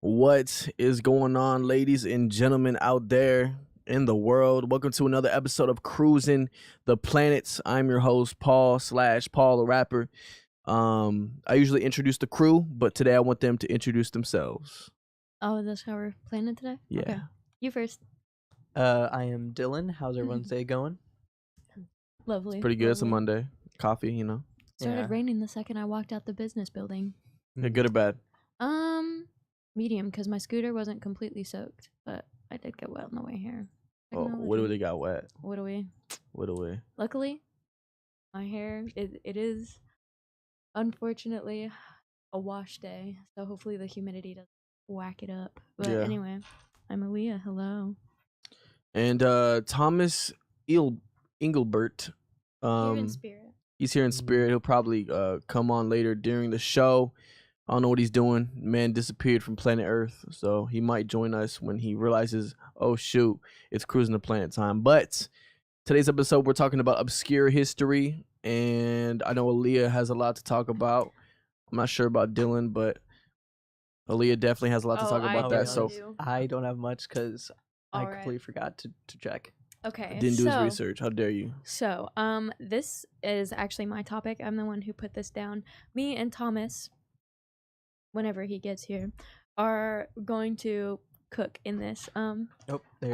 What is going on, ladies and gentlemen out there in the world? Welcome to another episode of Cruisin the Planets. I'm your host, Paul the Rapper. I usually introduce the crew, but today I want them to introduce themselves. Oh, that's how we're playing it today? Yeah. Okay. You first. I am Dylan. How's everyone's day going? Lovely. Pretty good. It's a lovely. Monday. Coffee, you know. Started Yeah. raining the second I walked out the business building. Good or bad? Medium, because my scooter wasn't completely soaked, but I did get wet on the way here. Oh, what do they got wet? What do we? What do we? Luckily, my hair, it is, unfortunately, a wash day, so hopefully the humidity doesn't whack it up. But Yeah. anyway, I'm Aaliyah. Hello. And Thomas Engelbert. Here in spirit. He's here in spirit. He'll probably come on later during the show. I don't know what he's doing. Man disappeared from planet Earth, so he might join us when he realizes, oh shoot, it's Cruising the Planet time. But today's episode, we're talking about obscure history, and I know Aaliyah has a lot to talk about. I'm not sure about Dylan, but Aaliyah definitely has a lot to talk about that. So I don't have much because I All right. completely forgot to check. Okay. didn't do his research. How dare you? So, this is actually my topic. I'm the one who put this down. Me and Thomas, whenever he gets here, are going to cook in this. Oh, there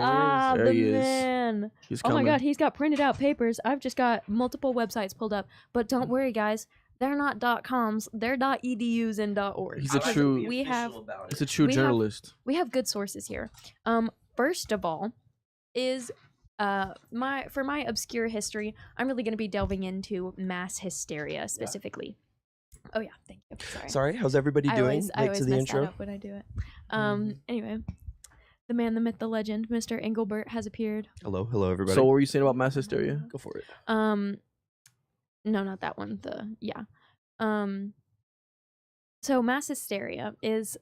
There the he is. man. He's Oh coming. my god, he's got printed out papers. I've just got multiple websites pulled up. But don't worry, guys. They're not .coms. They're .edus and .org. He's a true. We have He's a true we have- journalist. we have good sources here. First of all, is for my obscure history, I'm really going to be delving into mass hysteria specifically. Oh yeah, thank you. Sorry, how's everybody doing? I Late always to the mess intro. that up when I do it. Anyway, the man, the myth, the legend, Mr. Engelbert has appeared. Hello, everybody. So what were you saying about mass hysteria? go for it. No, not that one. So mass hysteria is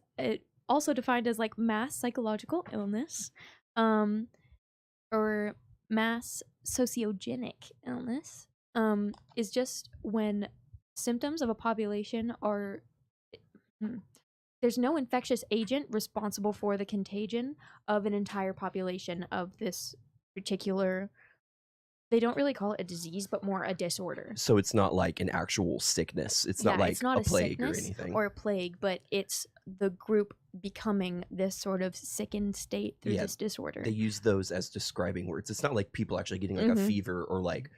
also defined as like mass psychological illness, or mass sociogenic illness, is just when symptoms of a population are there's no infectious agent responsible for the contagion of an entire population of this particular. They don't really call it a disease, but more a disorder. So it's not like an actual sickness. It's not like a plague or anything. Or a plague, but it's the group becoming this sort of sickened state through this disorder. They use those as describing words. It's not like people actually getting like a fever or like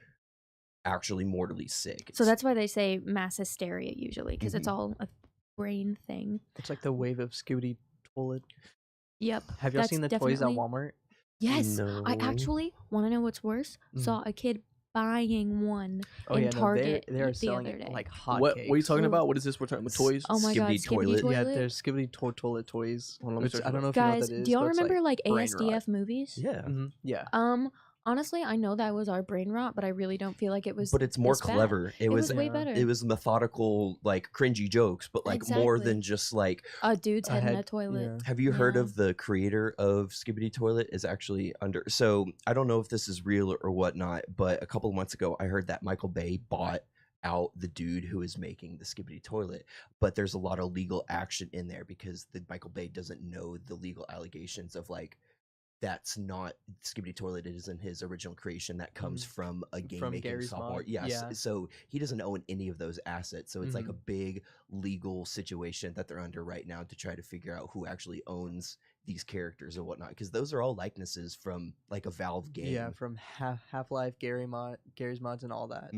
actually mortally sick. So that's why they say mass hysteria usually, because it's all a brain thing. It's like the wave of Scooby toilet. Yep. Have y'all seen the toys at definitely- Walmart? Yes. No. I actually want to know what's worse. Saw a kid buying one in Target they're the selling other it day. like hotcakes. What are you talking about? What is this? We're talking about toys. Oh my god, Skibidi Skibidi toilet. toilet. Yeah, there's Skibidi toilet toys. Hold on, let me Which search I it don't know if Guys, you know what that is. do y'all but it's, remember like brain ASDF rot. movies? Yeah. Yeah. Honestly, I know that was our brain rot, but I really don't feel like it was. But it's more this bad. clever. It was way better. It was methodical, like cringy jokes, but like more Exactly. than just like. A dude's head in a head- toilet. yeah. Have you heard Yeah. of the creator of Skibidi Toilet is actually under? So I don't know if this is real or whatnot, but a couple of months ago I heard that Michael Bay bought out the dude who is making the Skibidi Toilet, but there's a lot of legal action in there because the Michael Bay doesn't know the legal allegations of like that's not Skibidi Toilet. It isn't his original creation. That comes from a game making Gary's software. mod. Yes. Yeah. So he doesn't own any of those assets. So it's like a big legal situation that they're under right now to try to figure out who actually owns these characters and whatnot. Because those are all likenesses from like a Valve game. Yeah, from Half-Life, Gary's mods, and all that.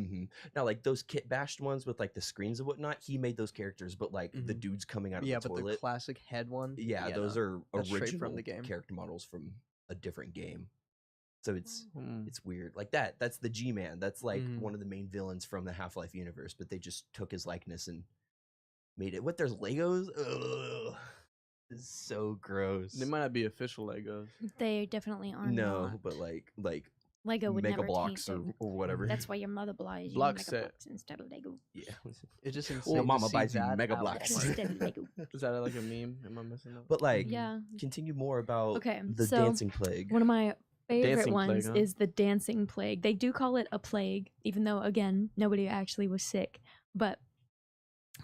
Now, like those kit bashed ones with like the screens and whatnot, he made those characters, but like the dudes coming out of Yeah, the but toilet. the classic head one. Yeah, those no, are that's straight original from the game. character models from a different game. So it's weird. Like that's the G-Man. That's like one of the main villains from the Half-Life universe, but they just took his likeness and made it. What, there's Legos? Ugh. It's so gross. They might not be official Legos. They definitely are No, not. but like Lego would Mega never Blocks taint or, them. or whatever. That's why your mother buys you Block Mega set. Blocks instead of Lego. Yeah. It's just insane. Well, to Mama see buys you that Mega at Blocks. Walmart. Instead of Lego. Is that like a meme? Am I missing up? But like, Yeah. continue more about Okay, the so dancing plague. One of my favorite Dancing plague, ones huh? is the dancing plague. They do call it a plague, even though again nobody actually was sick. But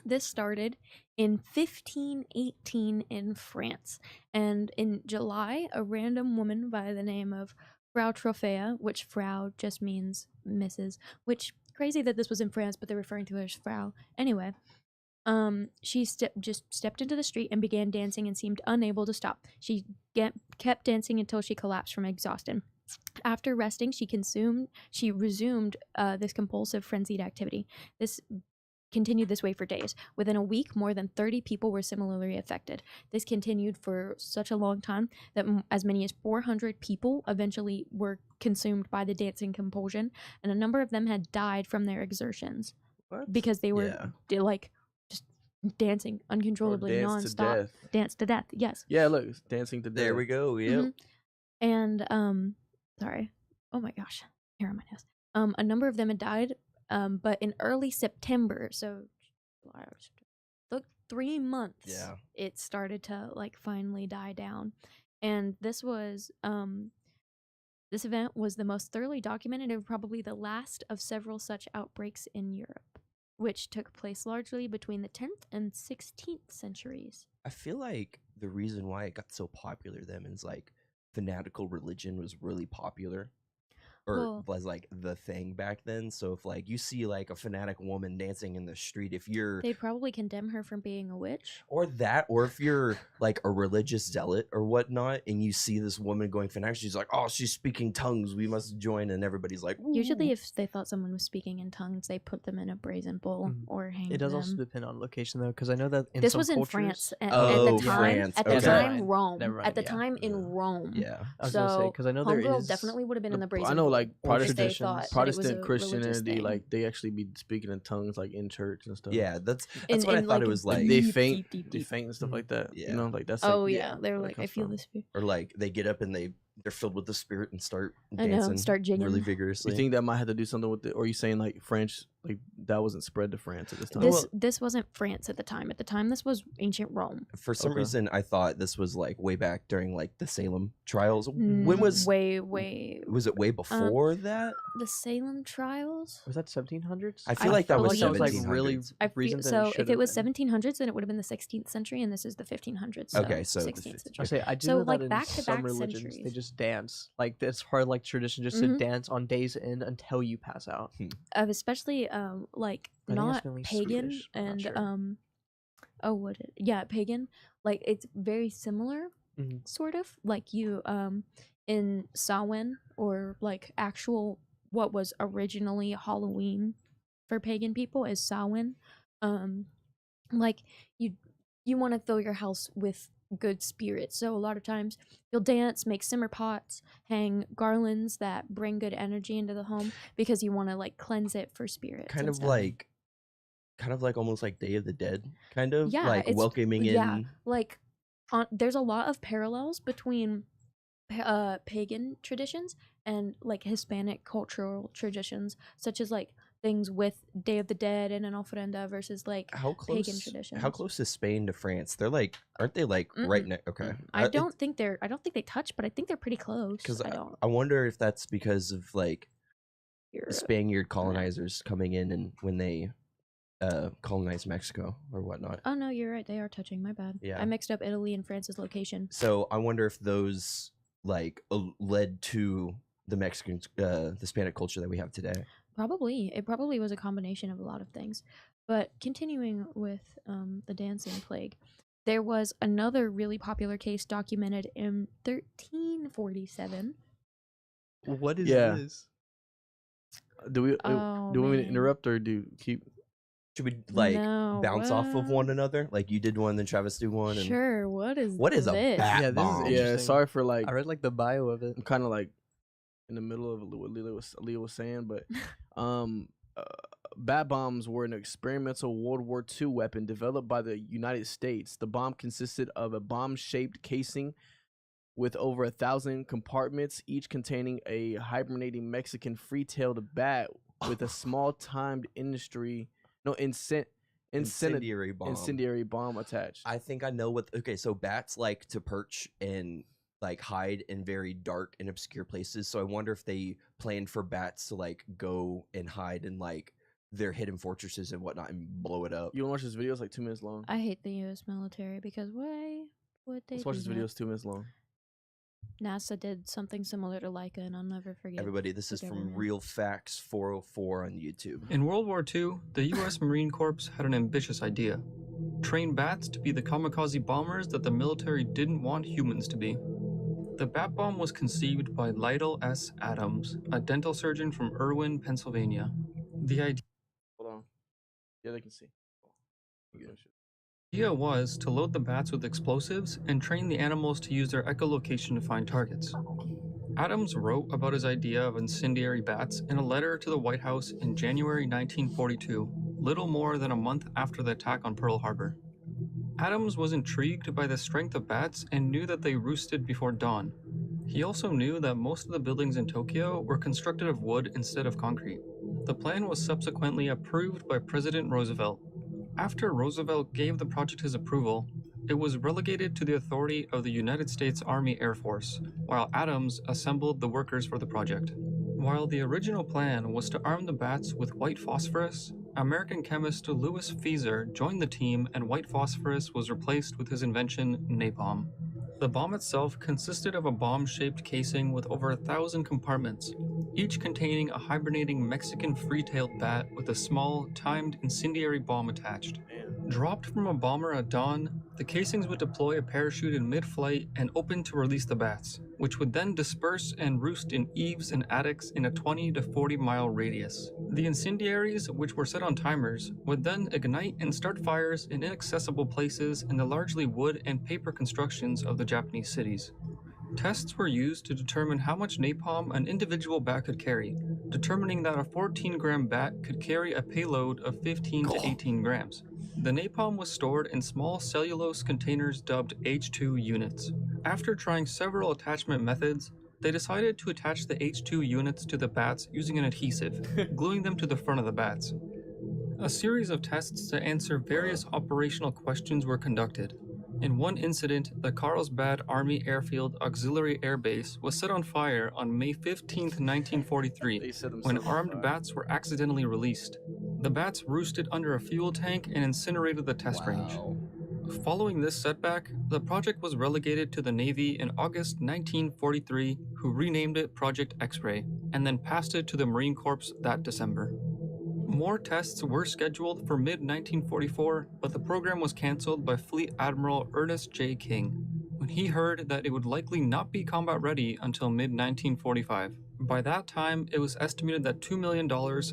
This started in 1518 in France, and in July, a random woman by the name of Frau Trophea, which Frau just means Mrs., which crazy that this was in France, but they're referring to her as Frau. Anyway, she just stepped into the street and began dancing and seemed unable to stop. She kept dancing until she collapsed from exhaustion. After resting, she resumed this compulsive, frenzied activity. This continued this way for days. Within a week, more than 30 people were similarly affected. This continued for such a long time that as many as 400 people eventually were consumed by the dancing compulsion, and a number of them had died from their exertions. What? Because they were like just dancing uncontrollably, dance to nonstop. death. Dance to death. Yes. Yeah, look, it's dancing to death. There we go. Yep. And sorry. Oh my gosh. Hair on my nose. A number of them had died. But in early September, so look, 3 months. Yeah. It started to like finally die down, and this event was the most thoroughly documented and probably the last of several such outbreaks in Europe, which took place largely between the 10th and 16th centuries. I feel like the reason why it got so popular then is like fanatical religion was really popular. Or was like the thing back then. So if like you see like a fanatic woman dancing in the street, if you're They'd probably condemn her for being a witch. or if you're like a religious zealot or whatnot, and you see this woman going fanatic, she's like, oh, she's speaking tongues, we must join, and everybody's like, ooh. Usually if they thought someone was speaking in tongues, they put them in a brazen bowl or hang them. It does also depend on location though, because I know that in This some was in cultures, France at Oh, the time. France, At the okay. time, Never mind. Rome. Never mind, At the yeah. time in Rome. Yeah. I was gonna say So because I know there Homegirl is definitely would have been in the brazen I know bowl like if they Protestant thought that it was a Protestant religious Christianity, thing. like they actually be speaking in tongues like in church and stuff. Yeah, that's In- what I in, thought like, it was like. They deep, faint, deep, they deep. faint and stuff like that. Yeah. You know, like that's Oh like, yeah, they're where like, that I comes feel from. the spirit. Or like they get up and they're filled with the spirit and start I know, dancing start jigging. really You vigorously. think that might have to do something with it, or are you saying like French, like that wasn't spread to France at this time? This wasn't France at the time. At the time, this was ancient Rome. For some Okay. reason, I thought this was like way back during like the Salem trials. Mm, When was way was it way before that? the Salem trials? was that 1700s? I feel like that feel was like that was, like, 1700s. really I feel, recent than so. should If it have was been. 1700s, then it would have been the 16th century, and this is the 1500s. So Okay, so the 16th I century. say I do So, know like, that in back-to-back some religions they centuries. just dance. Like it's part of like tradition just to Mhm. dance on days end until you pass out. Especially like I think that's not mainly pagan Swedish, I'm not and sure. pagan. Like it's very similar, Mhm. sort of like you in Samhain or like actual what was originally Halloween for pagan people is Samhain. Like you want to fill your house with good spirits. So a lot of times you'll dance, make simmer pots, hang garlands that bring good energy into the home because you want to like cleanse it for spirits. Kind and of stuff. like almost like Day of the Dead, kind of Yeah, like it's- welcoming yeah, in. like there's a lot of parallels between pagan traditions and like Hispanic cultural traditions, such as like things with Day of the Dead and an ofrenda versus like How pagan close? traditions. How close is Spain to France? They're like, aren't they like right Mm-mm. next? Okay, I don't think they touch, but I think they're pretty close. because I don't. I wonder if that's because of like Europe. the Spaniard colonizers coming in and when they colonized Mexico or whatnot. Oh no, you're right. They are touching. My bad. Yeah. I mixed up Italy and France's location. So I wonder if those like led to the Mexican, the Hispanic culture that we have today. Probably. It probably was a combination of a lot of things. But continuing with the dancing plague, there was another really popular case documented in 1347. What is Yeah. this? Do we Oh, do we man. interrupt or do keep? Should we like No, bounce off of what? one another? Like you did one, then Travis did one. And Sure. What is What is a this? bat Yeah, this is bomb? Yeah, interesting. sorry for like. I read like the bio of it. I'm kind of like in the middle of what Leo was saying, but um, bat bombs were an experimental World War II weapon developed by the United States. The bomb consisted of a bomb-shaped casing with over 1,000 compartments, each containing a hibernating Mexican free-tailed bat with a small timed Incendiary bomb. incendiary bomb attached. I think I know what. Okay, so bats like to perch and like hide in very dark and obscure places. So I wonder if they planned for bats to like go and hide in like their hidden fortresses and whatnot and blow it up. You want to watch this video? It's like 2 minutes long. I hate the U.S. military because why would they Let's watch do this video. that? It's 2 minutes long. NASA did something similar to Leica, and I'll never forget. Everybody, this is the from government. Real Facts 404 on YouTube. In World War II, the U.S. Marine Corps had an ambitious idea: train bats to be the kamikaze bombers that the military didn't want humans to be. The bat bomb was conceived by Lytle S. Adams, a dental surgeon from Irwin, Pennsylvania. The Hold on. Yeah, they can see. idea was to load the bats with explosives and train the animals to use their echolocation to find targets. Adams wrote about his idea of incendiary bats in a letter to the White House in January 1942, little more than a month after the attack on Pearl Harbor. Adams was intrigued by the strength of bats and knew that they roosted before dawn. He also knew that most of the buildings in Tokyo were constructed of wood instead of concrete. The plan was subsequently approved by President Roosevelt. After Roosevelt gave the project his approval, it was relegated to the authority of the United States Army Air Force, while Adams assembled the workers for the project. While the original plan was to arm the bats with white phosphorus, American chemist Louis Fieser joined the team, and white phosphorus was replaced with his invention, napalm. The bomb itself consisted of a bomb-shaped casing with over 1,000 compartments, each containing a hibernating Mexican free-tailed bat with a small, timed incendiary bomb attached. Dropped from a bomber at dawn, the casings would deploy a parachute in mid-flight and open to release the bats, which would then disperse and roost in eaves and attics in a 20 to 40 mile radius. The incendiaries, which were set on timers, would then ignite and start fires in inaccessible places in the largely wood and paper constructions of the Japanese cities. Tests were used to determine how much napalm an individual bat could carry, determining that a 14-gram bat could carry a payload of 15 to 18 grams. The napalm was stored in small cellulose containers dubbed H2 units. After trying several attachment methods, they decided to attach the H2 units to the bats using an adhesive, gluing them to the front of the bats. A series of tests to answer various operational questions were conducted. In one incident, the Carlsbad Army Airfield Auxiliary Air Base was set on fire on May 15, 1943, They set when themselves on armed fire. bats were accidentally released. The bats roosted under a fuel tank and incinerated the test range. Following this setback, the project was relegated to the Navy in August 1943, who renamed it Project X-Ray, and then passed it to the Marine Corps that December. More tests were scheduled for mid-1944, but the program was canceled by Fleet Admiral Ernest J. King, when he heard that it would likely not be combat ready until mid-1945. By that time, it was estimated that $2 million,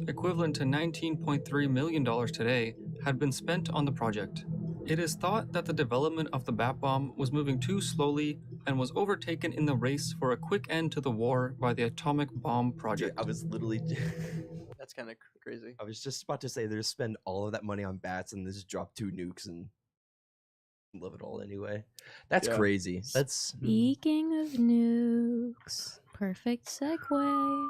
equivalent to $19.3 million today, had been spent on the project. It is thought that the development of the bat bomb was moving too slowly and was overtaken in the race for a quick end to the war by the atomic bomb project. I was literally, That's kind of crazy. I was just about to say, they just spend all of that money on bats and they just drop 2 nukes and love it all anyway. That's Yeah. crazy. That's Speaking of nukes, perfect segue.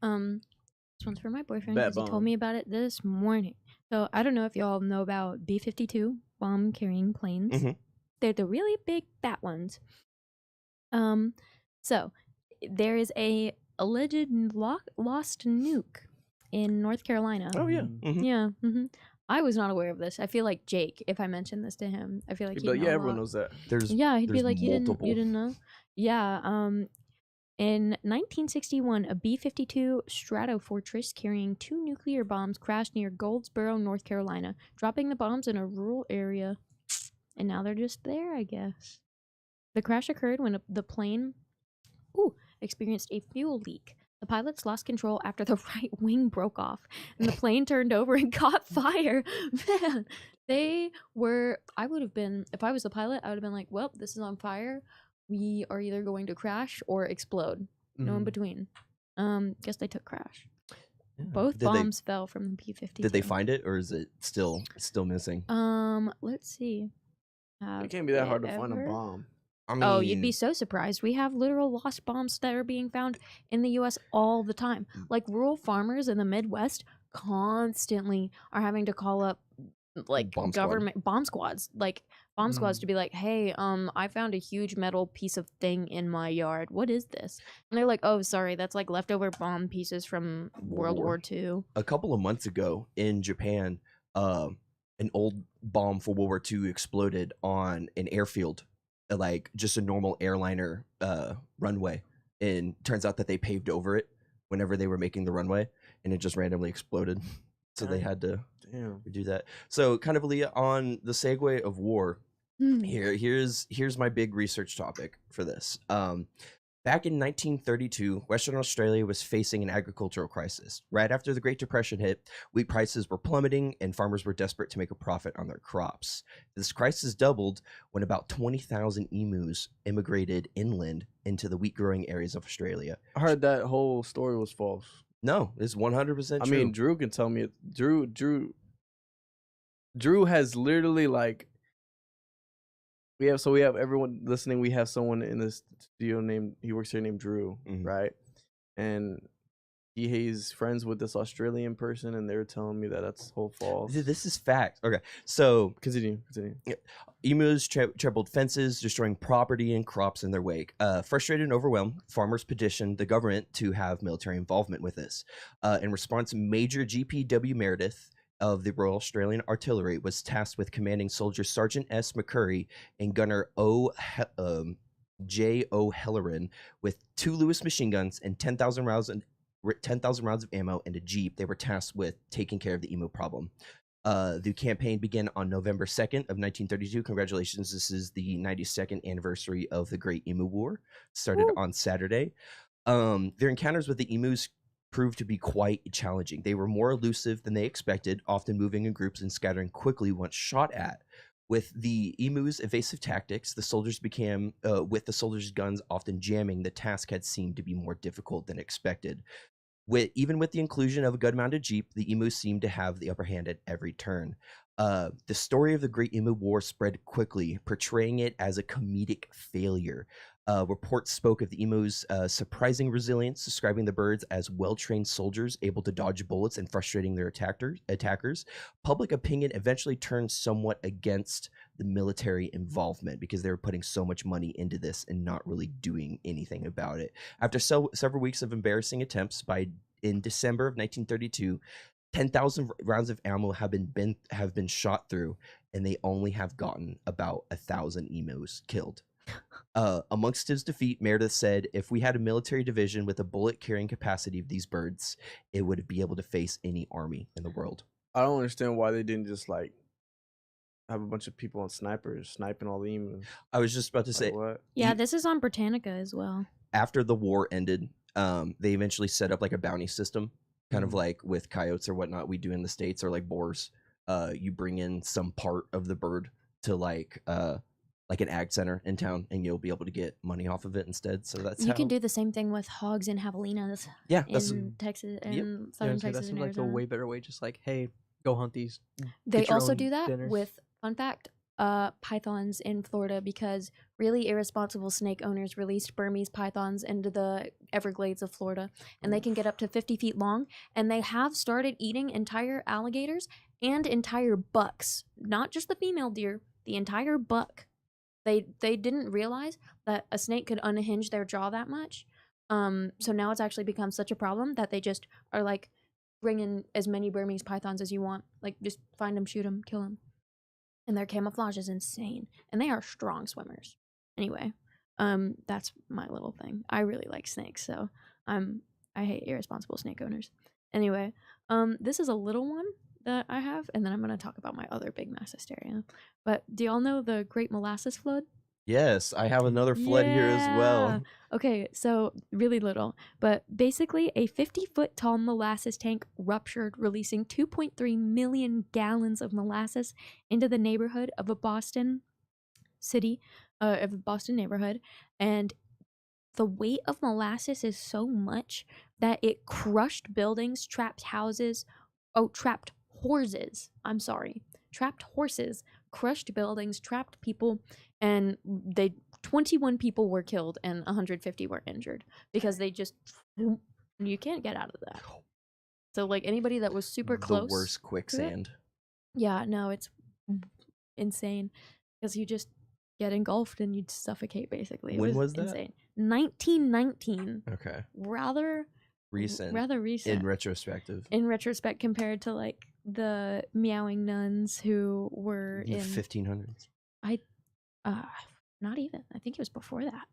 This one's for my boyfriend Bat because he bomb. told me about it this morning. So I don't know if y'all know about B-52 bomb-carrying planes. Mhm. They're the really big fat ones. So there is a alleged lost nuke in North Carolina. Oh yeah. Mhm. Yeah. I was not aware of this. I feel like Jake, if I mentioned this to him, I feel like he'd But know yeah, a everyone lot. knows that. There's Yeah, he'd be there's like, you multiple. didn't know? Yeah. In 1961, a B-52 Stratofortress carrying 2 nuclear bombs crashed near Goldsboro, North Carolina, dropping the bombs in a rural area. And now they're just there, I guess. The crash occurred when the plane experienced a fuel leak. The pilots lost control after the right wing broke off, and the plane turned over and caught fire. Man, they were. I would have been, if I was the pilot, I would have been like, well, this is on fire. We are either going to crash or explode. No in Mhm. between. Guess they took crash. Yeah. Both Did bombs fell from the B-52. Did they find it, or is it still missing? Let's see. It can't be that hard to find a Ever? bomb. I mean, Oh, you'd be so surprised. We have literal lost bombs that are being found in the U.S. all the time. Like rural farmers in the Midwest constantly are having to call up like Bomb squad. government bomb squads, like bomb squads Mm. to be like, hey, I found a huge metal piece of thing in my yard. What is this? And they're like, oh, sorry, that's like leftover bomb pieces from World War II. A couple of months ago in Japan, an old bomb for World War II exploded on an airfield, like just a normal airliner runway. And turns out that they paved over it whenever they were making the runway, and it just randomly exploded. So they Dang. had to Damn. do that. So kind of Leah, on the segue of war, Hmm. here's my big research topic for this. Back in 1932, Western Australia was facing an agricultural crisis. Right after the Great Depression hit, wheat prices were plummeting and farmers were desperate to make a profit on their crops. This crisis doubled when about 20,000 emus immigrated inland into the wheat growing areas of Australia. I heard that whole story was false. No, it's 100% true. I mean, Drew can tell me it. Drew has literally like we have everyone listening. We have someone in this studio he works here named Drew, Mhm. right? And he's friends with this Australian person, and they were telling me that that's whole false. This is fact. Okay, so Continue. emus trampled fences, destroying property and crops in their wake. Frustrated and overwhelmed, farmers petitioned the government to have military involvement with this. In response, Major G.P.W. Meredith of the Royal Australian Artillery was tasked with commanding soldiers Sergeant S. McCurry and Gunner J.O. Helleran with 2 Lewis machine guns and 10,000 rounds of ammo and a jeep. They were tasked with taking care of the emu problem. The campaign began on November 2nd of 1932. Congratulations, this is the 92nd anniversary of the Great Emu War. Started on Saturday. Their encounters with the emus proved to be quite challenging. They were more elusive than they expected, often moving in groups and scattering quickly once shot at. With the emus' evasive tactics, with the soldiers' guns often jamming, the task had seemed to be more difficult than expected. Even with the inclusion of a gun-mounted jeep, the emus seemed to have the upper hand at every turn. The story of the Great Emu War spread quickly, portraying it as a comedic failure. Reports spoke of the emus' surprising resilience, describing the birds as well-trained soldiers able to dodge bullets and frustrating their attackers. Public opinion eventually turned somewhat against the military involvement because they were putting so much money into this and not really doing anything about it. After several weeks of embarrassing attempts, in December of 1932, 10,000 rounds of ammo have been shot through, and they only have gotten about 1,000 emus killed. Amongst his defeat, Meredith said, "If we had a military division with a bullet-carrying capacity of these birds, it would be able to face any army in the world." I don't understand why they didn't just like have a bunch of people on snipers sniping all the emus. I was just about to Like, say, what? Yeah, this is on Britannica as well. after the war ended, they eventually set up like a bounty system, kind of Mhm. like with coyotes or whatnot we do in the States, or like boars. You bring in some part of the bird to like an ag center in town, and you'll be able to get money off of it instead. So that's You how. can do the same thing with hogs and javelinas Yeah, that's in Texas and Yeah, southern so that Texas seems and like a Arizona. way better way. Just like, hey, go hunt these. They Get your also own do that dinner. with, fun fact, pythons in Florida because really irresponsible snake owners released Burmese pythons into the Everglades of Florida, and they can get up to 50 feet long, and they have started eating entire alligators and entire bucks, not just the female deer, the entire buck. They didn't realize that a snake could unhinge their jaw that much. So now it's actually become such a problem that they just are like, bring in as many Burmese pythons as you want. Like, just find them, shoot them, kill them. And their camouflage is insane. And they are strong swimmers. Anyway, that's my little thing. I really like snakes, so I hate irresponsible snake owners. Anyway, this is a little one that I have, and then I'm going to talk about my other big mass hysteria. But do y'all know the Great Molasses Flood? Yes, I have another flood here as Yeah. well. Okay, so really little, but basically a 50-foot tall molasses tank ruptured, releasing 2.3 million gallons of molasses into the neighborhood of a Boston neighborhood, and the weight of molasses is so much that it crushed buildings, trapped horses, crushed buildings, trapped people, and 21 people were killed and 150 were injured because they just, you can't get out of that. So like anybody that was super close, The worst quicksand. Yeah, no, it's insane because you just get engulfed and you'd suffocate basically. It When was that? insane. 1919. Okay. Rather Recent. Rather recent. In retrospective. In retrospect, compared to like the meowing nuns who were In the in 1500s. not even. I think it was before that.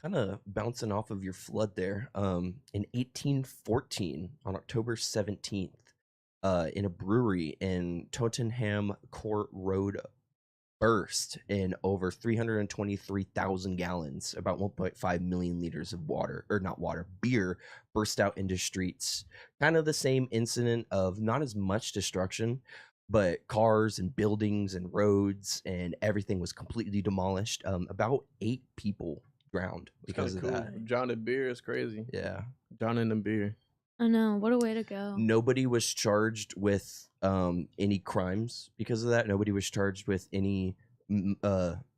Kind of bouncing off of your flood there. In 1814, on October 17th, in a brewery in Tottenham Court Road, burst in over 323,000 gallons, about 1.5 million liters of water, or not water, beer, burst out into streets. Kind of the same incident of not as much destruction, but cars and buildings and roads and everything was completely demolished. About 8 people drowned because of that. John and beer is crazy. Yeah. John and the beer. I know. What a way to go. Nobody was charged with any crimes because of that. Nobody was charged with any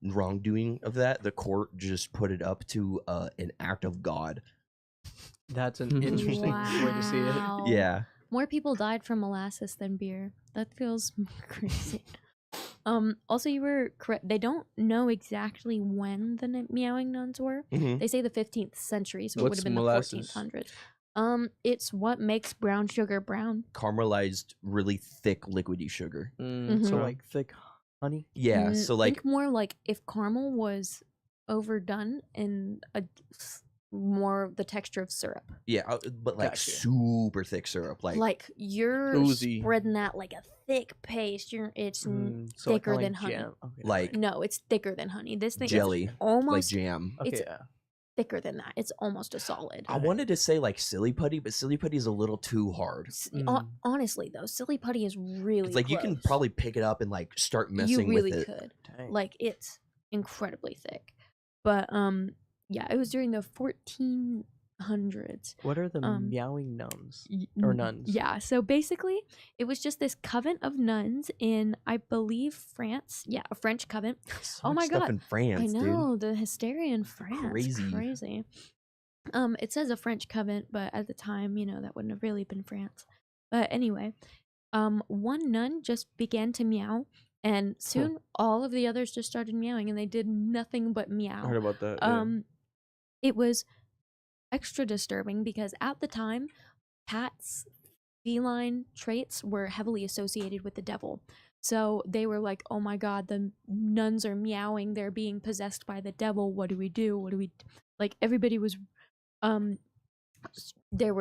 wrongdoing of that. The court just put it up to an act of God. That's an interesting way to see it. Wow. Yeah. More people died from molasses than beer. That feels crazy. Also, you were correct. They don't know exactly when the meowing nuns were. Mhm. They say the 15th century, so it would What's have been molasses? the 1400s. It's what makes brown sugar brown. Caramelized, really thick, liquidy sugar. Mhm. So like thick honey. Yeah. Mm, So like, think more like if caramel was overdone in more of the texture of syrup. yeah, but like Gotcha. super thick syrup. Like you're Oozy. spreading that like a thick paste. It's So like thicker kinda than like honey. jam. Okay, Like No, it's thicker than honey. This thing jelly, is like almost jam. okay, it's- yeah. thicker than that. It's almost a solid. I wanted to say like silly putty, but silly putty is a little too hard. Honestly, though, silly putty is really It's like you can close. probably pick it up and like start messing You really with it. could. Dang. Like it's incredibly thick. But yeah, it was during the 1400s. What are the meowing nuns or nuns? Yeah, so basically, it was just this coven of nuns in, I believe, France. Yeah, a French coven. So Oh much my stuff God. in France, I dude. know, the hysteria in France. Crazy. Crazy. It says a French coven, but at the time, that wouldn't have really been France. But anyway, one nun just began to meow, and soon all of the others just started meowing, and they did nothing but meow. I heard about that. Yeah. It was extra disturbing because at the time, Pat's feline traits were heavily associated with the devil. So they were like, "Oh my God, the nuns are meowing. They're being possessed by the devil. What do we do? What do we?" Like everybody was, there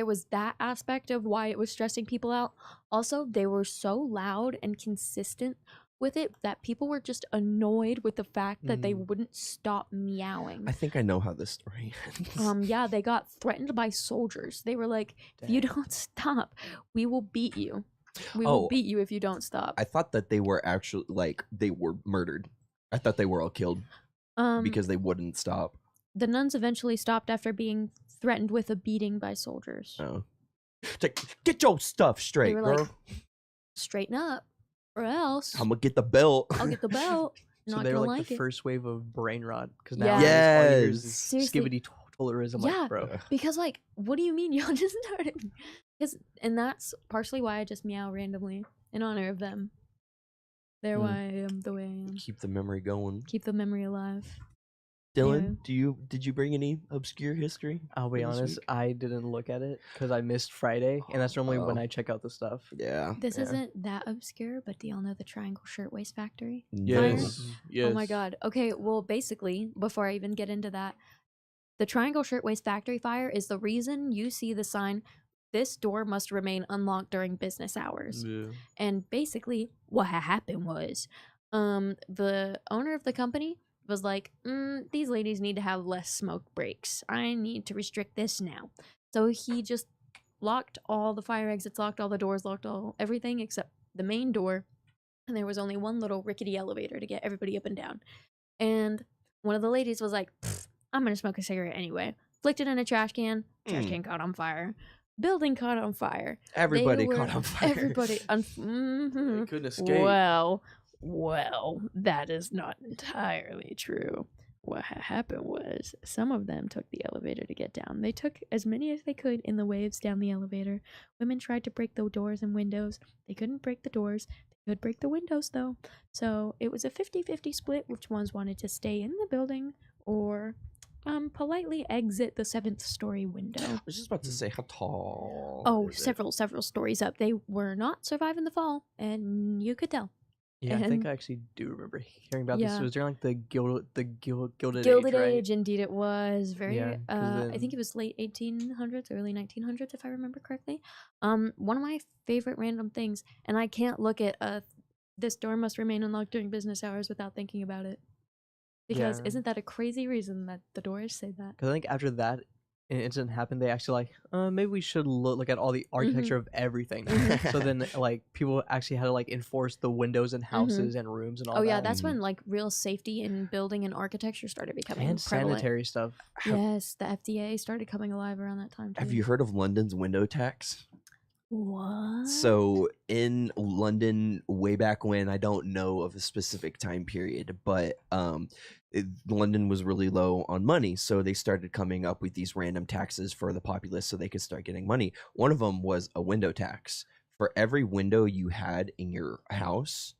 was that aspect of why it was stressing people out. Also, they were so loud and consistent with it that people were just annoyed with the fact that they wouldn't stop meowing. I think I know how this story ends. Yeah, they got threatened by soldiers. They were like, "If you don't stop, we will beat you. We will beat you if you don't stop." I thought that they were actually like they were murdered. I thought they were all killed because they wouldn't stop. The nuns eventually stopped after being threatened with a beating by soldiers. Oh, it's like, get your stuff straight, They were girl. like, "Straighten up, or else I'm gonna get the belt. I'll get the belt." So Not they were gonna like like the it. first wave of brain rot because Yeah. now all you hear is this Seriously. skibbity tolerism, Yeah. like, bro. Because like, what do you mean y'all just started? And that's partially why I just meow randomly in honor of them. They're why I am the way I am. Keep the memory going. Keep the memory alive. Dylan, did you bring any obscure history? I'll be for this honest, week? I didn't look at it because I missed Friday, and that's normally when Oh. I check out the stuff. Yeah. This Yeah. isn't that obscure, but do y'all know the Triangle Shirtwaist Factory? Yes. Yes. Oh my God. Okay, well, basically, before I even get into that, the Triangle Shirtwaist Factory fire is the reason you see the sign, "This door must remain unlocked during business hours." Yeah. And basically, what happened was, the owner of the company was like, "These ladies need to have less smoke breaks. I need to restrict this now." So he just locked all the fire exits, locked all the doors, locked everything except the main door. And there was only one little rickety elevator to get everybody up and down. And one of the ladies was like, "I'm gonna smoke a cigarette anyway." Flicked it in a trash can. Trash can caught on fire. Building caught on fire. Everybody They caught were- on fire. Everybody. They couldn't escape. Well, that is not entirely true. what happened was some of them took the elevator to get down. They took as many as they could in the waves down the elevator. Women tried to break the doors and windows. They couldn't break the doors. They could break the windows, though. So it was a 50-50 split which ones wanted to stay in the building or politely exit the 7th-story window. I was just about to say, how tall? Oh, is it? several stories up. They were not surviving the fall, and you could tell. Yeah, I think And- I actually do remember hearing about this. Yeah. It was during like the Gilded Gilded Age, right? Age, indeed it was. Very, Yeah, 'cause I think then- it was late 1800s, early 1900s, if I remember correctly. One of my favorite random things, and I can't look at this door must remain unlocked during business hours without thinking about it. Because Yeah. isn't that a crazy reason that the doors say that? Because I think after that incident happened, they actually maybe we should look at all the architecture of everything. So then like people actually had to like enforce the windows in houses and rooms and all Oh that. yeah, that's Mhm. when like real safety in building and architecture started becoming and prevalent. sanitary stuff. Yes, the FDA started coming alive around that time too. Have you heard of London's window tax? What? So in London, way back when, I don't know of a specific time period, but London was really low on money, so they started coming up with these random taxes for the populace so they could start getting money. One of them was a window tax. For every window you had in your house,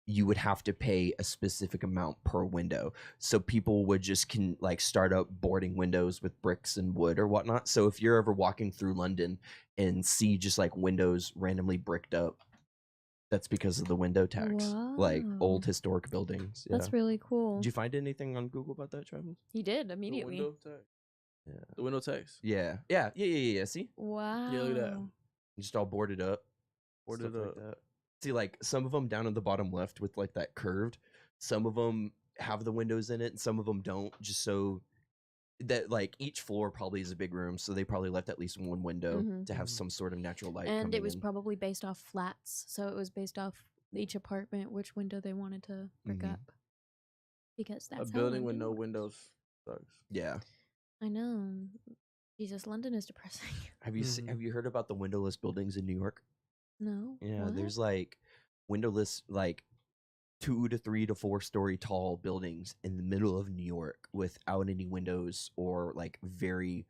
you would have to pay a specific amount per window. So people would just start up boarding windows with bricks and wood or whatnot. So if you're ever walking through London and see just like windows randomly bricked up, that's because of the window tax. Like old Wow. historic buildings. Yeah. That's really cool. Did you find anything on Google about that, Travis? He did The immediately. window tax. Yeah. The window tax. Yeah. See, Wow. Yeah, look at that. just all boarded up. Boarded stuff like up. that. See, like some of them down in the bottom left with like that curved. Some of them have the windows in it, and some of them don't. Just so that like each floor probably is a big room, so they probably left at least one window Mhm. to have some sort of natural light. And coming it was in. probably based off flats, so it was based off each apartment which window they wanted to brick Mhm. up. Because that's A how building with London no works. windows sucks. Yeah. I know. Jesus, London is depressing. Have you Mhm. have you heard about the windowless buildings in New York? No. Yeah, What? there's like windowless, like 2 to 3 to 4 story tall buildings in the middle of New York without any windows or like very,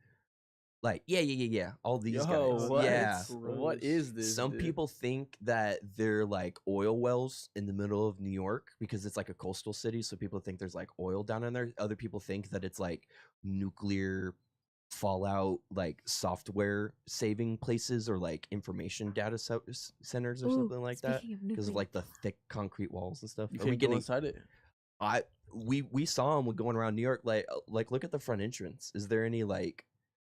like yeah. All these Yo, guys, what? yeah. What is this? Some dude? people think that they're like oil wells in the middle of New York because it's like a coastal city, so people think there's like oil down in there. Other people think that it's like nuclear fallout, like software saving places or like information data centers or Ooh, something like that speaking of because of nuclear. like the thick concrete walls and stuff. You Are we can't go getting? inside it. We saw them going around New York. Like look at the front entrance. Is there any like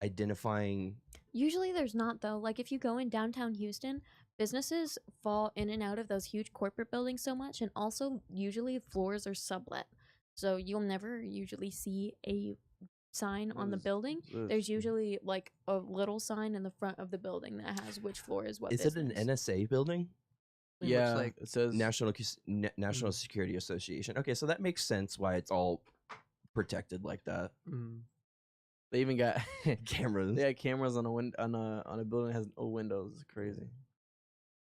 identifying? Usually there's not though. Like if you go in downtown Houston, businesses fall in and out of those huge corporate buildings so much, and also usually floors are sublet. So you'll never usually see a sign on the What is building. this? There's usually like a little sign in the front of the building that has which floor is what Is business. it an NSA building? It looks Yeah, like it says National Security Association. Okay, so that makes sense why it's all protected like that. they even got Cameras. they had cameras on a building that has no windows. It's crazy.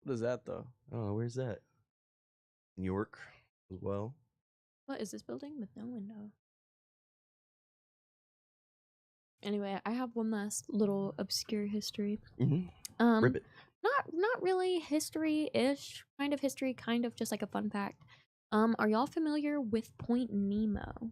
What is that though? Oh, where's that? New York as well. What is this building with no window? Anyway, I have one last little obscure history. Mm-hmm. Rip it. Not really history-ish, kind of just like a fun fact. Are y'all familiar with Point Nemo?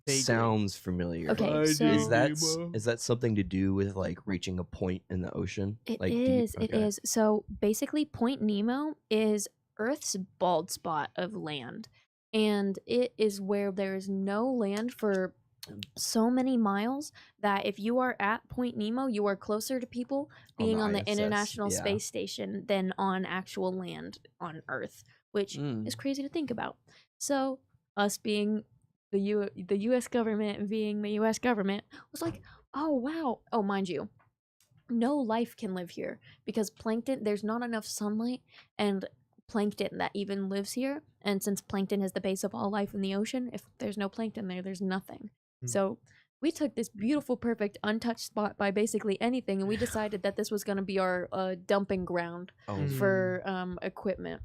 Vaguely. Sounds familiar. Okay, Finding so Is that something to do with like reaching a point in the ocean? it Like is. deep? It is. So basically, Point Nemo is Earth's bald spot of land, and it is where there is no land for so many miles that if you are at Point Nemo, you are closer to people being on the ISS, International yeah. Space Station than on actual land on Earth, which is crazy to think about. So us being the U.S. government, being the U.S. government, was like, oh wow, oh mind you, no life can live here because plankton. There's not enough sunlight and plankton that even lives here, and since plankton is the base of all life in the ocean, if there's no plankton there, there's nothing. So we took this beautiful, perfect, untouched spot by basically anything, and we decided that this was going to be our dumping ground Oh, Mm. for equipment.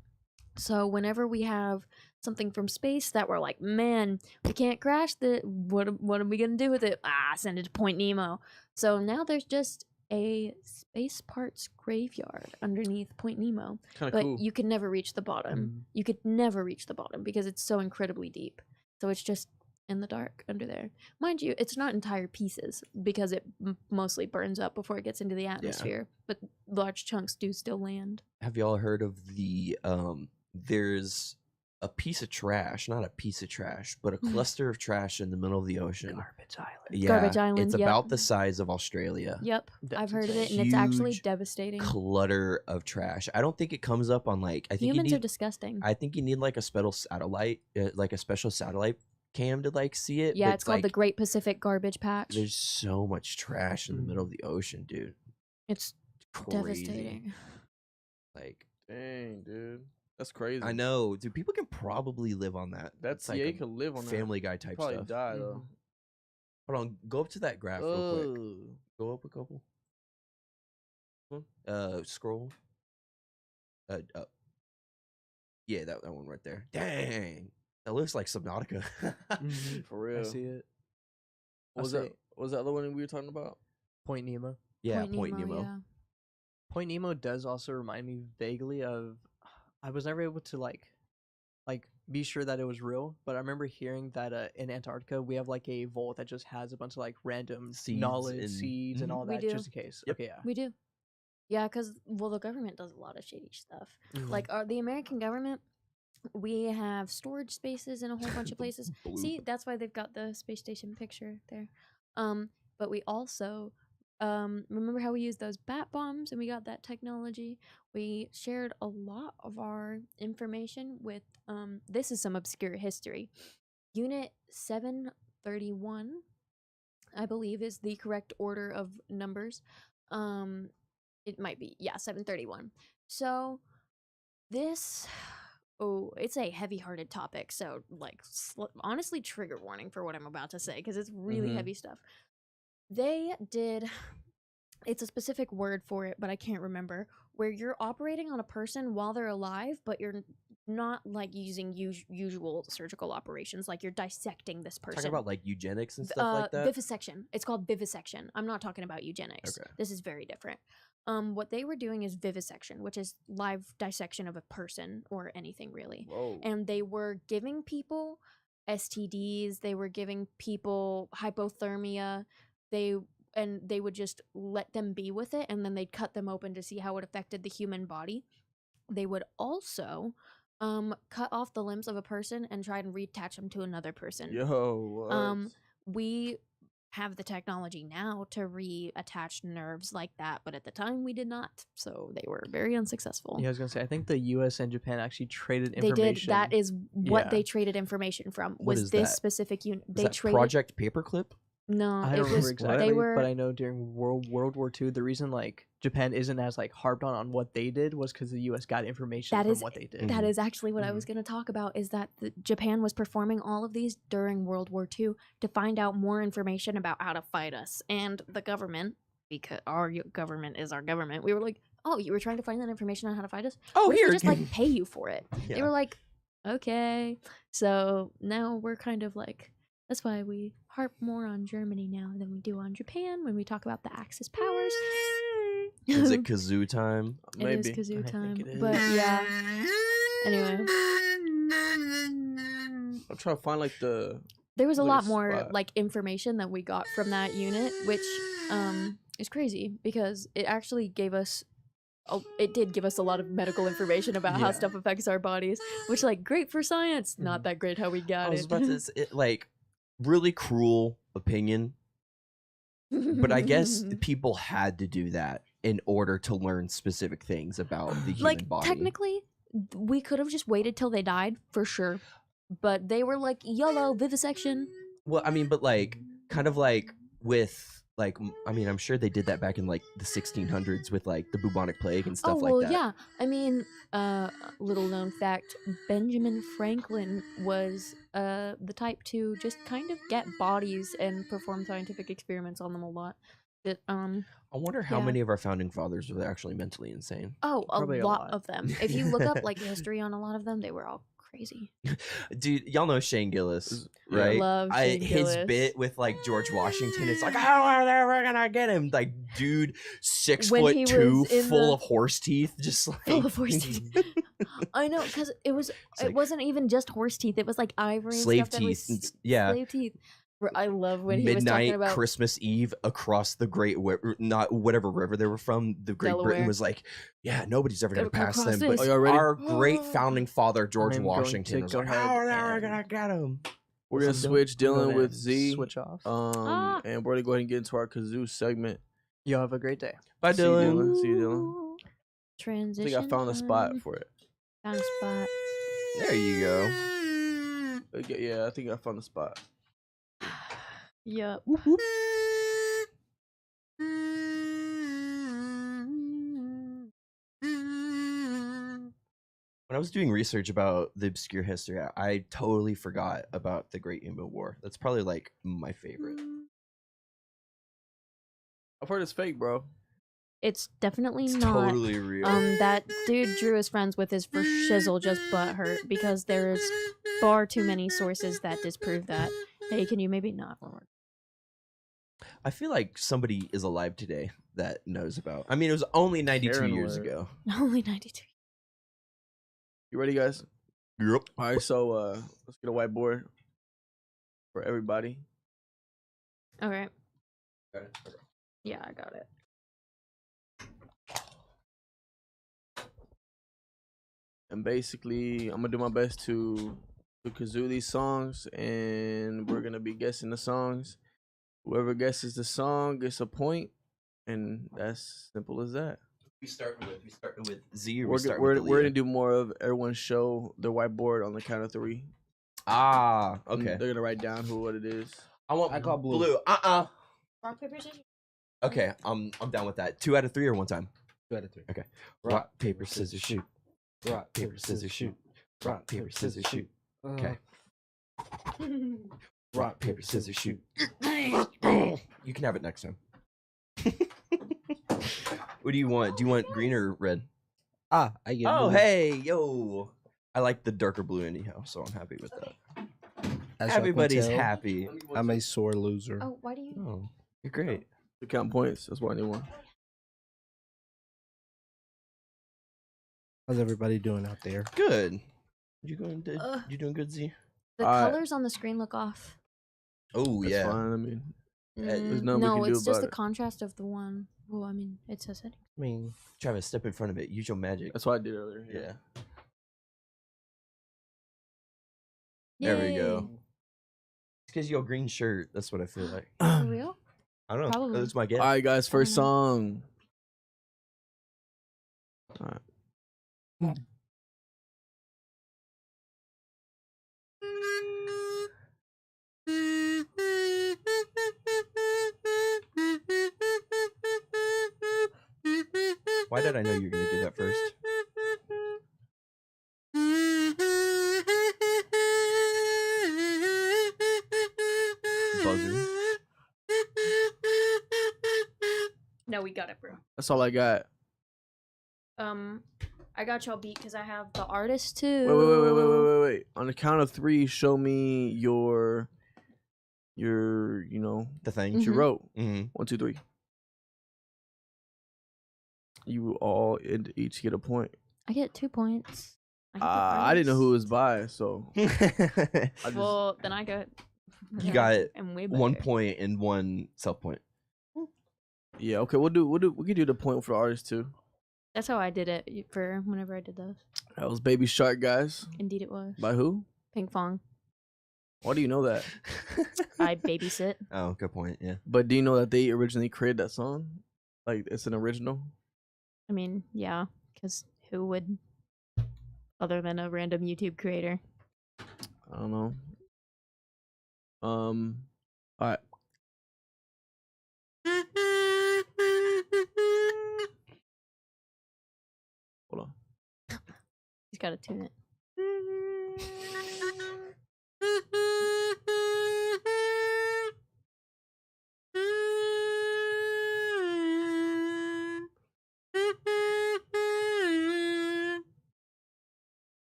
So whenever we have something from space that we're like, man, we can't crash the what are we gonna do with it? Send it to Point Nemo. So now there's just a space parts graveyard underneath Point Nemo. Kind of But cool. you could never reach the bottom. You could never reach the bottom because it's so incredibly deep. So it's just in the dark under there. Mind you, it's not entire pieces because it mostly burns up before it gets into the atmosphere. But large chunks do still land. Have y'all heard of the there's a piece of trash, not a piece of trash, but a cluster of trash in the middle of the ocean. Garbage Island. Yeah, Garbage Island, It's yep. about the size of Australia. Yep, That's I've heard of it, insane. and it's actually Huge devastating. Clutter of trash. I don't think it comes up on like. I think Humans you are need. disgusting. I think you need like a special satellite, cam to like see it. Yeah, but, it's called the like, Great Pacific Garbage Patch. There's so much trash in the middle of the ocean, dude. It's Crazy. devastating. Like, Dang, dude. That's crazy. I know, dude. People can probably live on that. That's like yeah, a you could live on Family Guy type Probably stuff. die though. Hold on, go up to that graph real quick. Ugh. Go up a couple. Scroll. Up. Yeah, that one right there. Dang, that looks like Subnautica. For real. I see it. What was I'll that? say What was the other one we were talking about? Point Nemo. Yeah, Point Nemo. Yeah. Point Nemo does also remind me vaguely of. I was never able to like be sure that it was real, but I remember hearing that in Antarctica we have like a vault that just has a bunch of like random Seeds knowledge, and- seeds, and Mhm. all We that do. just in case. Yep. Okay, yeah. We do. Yeah, because, well, the government does a lot of shady stuff. Mhm. Like, the American government, we have storage spaces in a whole bunch of places. See, that's why they've got the space station picture there. But we also, remember how we used those bat bombs and we got that technology? We shared a lot of our information with, this is some obscure history. Unit 731, I believe, is the correct order of numbers. It might be, yeah, 731. So this, it's a heavy-hearted topic. So, like, honestly, trigger warning for what I'm about to say because it's really heavy stuff. They did, it's a specific word for it, but I can't remember, where you're operating on a person while they're alive, but you're not like using usual surgical operations, like you're dissecting this person. Talking about like eugenics and stuff like that. Vivisection. It's called vivisection. I'm not talking about eugenics. Okay. This is very different. What they were doing is vivisection, which is live dissection of a person or anything really. Whoa. And they were giving people STDs. They were giving people hypothermia. They would just let them be with it, and then they'd cut them open to see how it affected the human body. They would also cut off the limbs of a person and try and reattach them to another person. Yo. What? We have the technology now to reattach nerves like that, but at the time we did not, so they were very unsuccessful. Yeah, I was gonna say I think the U.S. and Japan actually traded They information. did. That is what Yeah. they traded information from. What Was is this that? specific unit? Is They that traded. Project Paperclip? No, I it don't was. remember exactly, They were. but I know during World War II, the reason like Japan isn't as like harped on what they did was because the U.S. got information That from is- what they did. That is actually what I was going to talk about, is that Japan was performing all of these during World War II to find out more information about how to fight us. And the government, because our government is our government, we were like, oh, you were trying to find that information on how to fight us? Oh, What if we here. just like pay you for it? They Yeah. were like, okay. So now we're kind of like, that's why we harp more on Germany now than we do on Japan when we talk about the Axis powers. Is it kazoo time? It Maybe. is kazoo I think time. it But is. yeah. Anyway. I'm trying to find like the. There was a Little lot more spot. like information that we got from that unit, which is crazy because it actually gave us it did give us a lot of medical information about how Yeah. stuff affects our bodies, which like great for science, not that great how we I got was it. about to say, like, really cruel opinion, but I guess people had to do that in order to learn specific things about the human like body. technically we could have just waited till they died for sure, but they were like YOLO vivisection. Well, I mean, but like, kind of like with like, I mean, I'm sure they did that back in like the 1600s with like the bubonic plague and stuff Oh well, like that. yeah. I mean, little known fact: Benjamin Franklin was the type to just kind of get bodies and perform scientific experiments on them a lot. I wonder how Yeah. many of our founding fathers were actually mentally insane. Oh, a Probably a lot lot. of them. If you look up like history on a lot of them, they were all crazy. Dude, y'all know Shane Gillis, Yeah. right? Love Shane his Gillis. bit with like George Washington, it's like, how are they ever gonna get him? Like, dude, When he 6'2", was in full the- of horse teeth, just like Full of horse teeth. I know, because it like- wasn't even just horse teeth. It was like ivory and slave stuff that was teeth. Yeah. slave teeth. I love when he was Midnight talking about Christmas Eve across the not whatever river they were from. The Great Britain Delaware. was like, yeah, nobody's ever gonna Gonna pass cross them. this. But Are y'all ready? our great founding father George I'm going Washington to was go like, ahead how are they ever and gonna get him? We're gonna Listen, switch I'm Dylan gonna with Z. Switch off. Ah. And we're gonna go ahead and get into our kazoo segment. You have a great day. Bye, See you, Dylan. Dylan. See you, Dylan. I transition. think I found a spot time. for it. Found a spot. There you go. Okay, yeah, I think I found the spot. Yup. When I was doing research about the obscure history, I totally forgot about the Great Emu War. That's probably like my favorite. I've heard it's fake, bro. It's definitely It's not. totally real. That dude Drew is friends with his for shizzle just butthurt because there's far too many sources that disprove that. Hey, can you maybe not? I feel like somebody is alive today that knows about. I mean, it was only 92 Karen years alert. ago. Only 92. You ready, guys? Yep. All right, so let's get a whiteboard for everybody. Okay. Yeah, I got it. And basically, I'm gonna do my best to kazoo these songs, and we're gonna be guessing the songs. Whoever guesses the song gets a point, and that's simple as that. We starting with Z or We're we start we're, with we're Aaliyah? gonna do more of everyone show their whiteboard on the count of 3. Ah, And okay. they're gonna write down what it is. I want I call blue. blue. Rock, paper, scissors. Okay, I'm down with that. 2 out of 3 or one time? 2 out of 3. Okay. Rock, paper, scissors, shoot. Rock, paper, scissors, shoot. Rock, paper, scissors, shoot. Okay. Rock, paper, scissors, shoot. You can have it next time. What do you want? Do you want green or red? I get Oh, blue. hey, yo. I like the darker blue anyhow, so I'm happy with that. As y'all can Everybody's tell, happy. I'm a sore loser. Oh, why do you? Oh, you're great. To count points. That's why I need one. How's everybody doing out there? Good. You going? Ugh. You doing good, Z? The Alright. colors on the screen look off. Oh That's yeah. fine. I mean, there's nothing we no, can do it's just about the it. contrast of the one. Well, I mean, it says it. I mean, Travis, step in front of it. Use your magic. that's what I did earlier. Yeah. There we go. It's because your green shirt. That's what I feel like. For real? I don't know. Probably. That's my guess. All right, guys. First know. song. All right. Why did I know you were gonna do that first? Buzzer. No, we got it, bro. That's all I got. I got y'all beat because I have the artist too. Wait. On the count of 3, show me your you know, The thing. what you Mhm. wrote. Mm-hmm. 1, 2, 3. You all each get a point. I get 2 points. get the I didn't know who it was artist. by, so I just, Well, then I got. You got I'm way 1 better. point and 1 self point. yeah. Okay, we can do the point for the artist too. That's how I did it for whenever I did those. That was Baby Shark, guys. Indeed, it was. By who? Pink Fong. Why do you know that? I babysit. Oh, good point. Yeah. But do you know that they originally created that song? Like it's an original. I mean, yeah, because who would, other than a random YouTube creator? I don't know. All right. Hold on. He's got to tune it.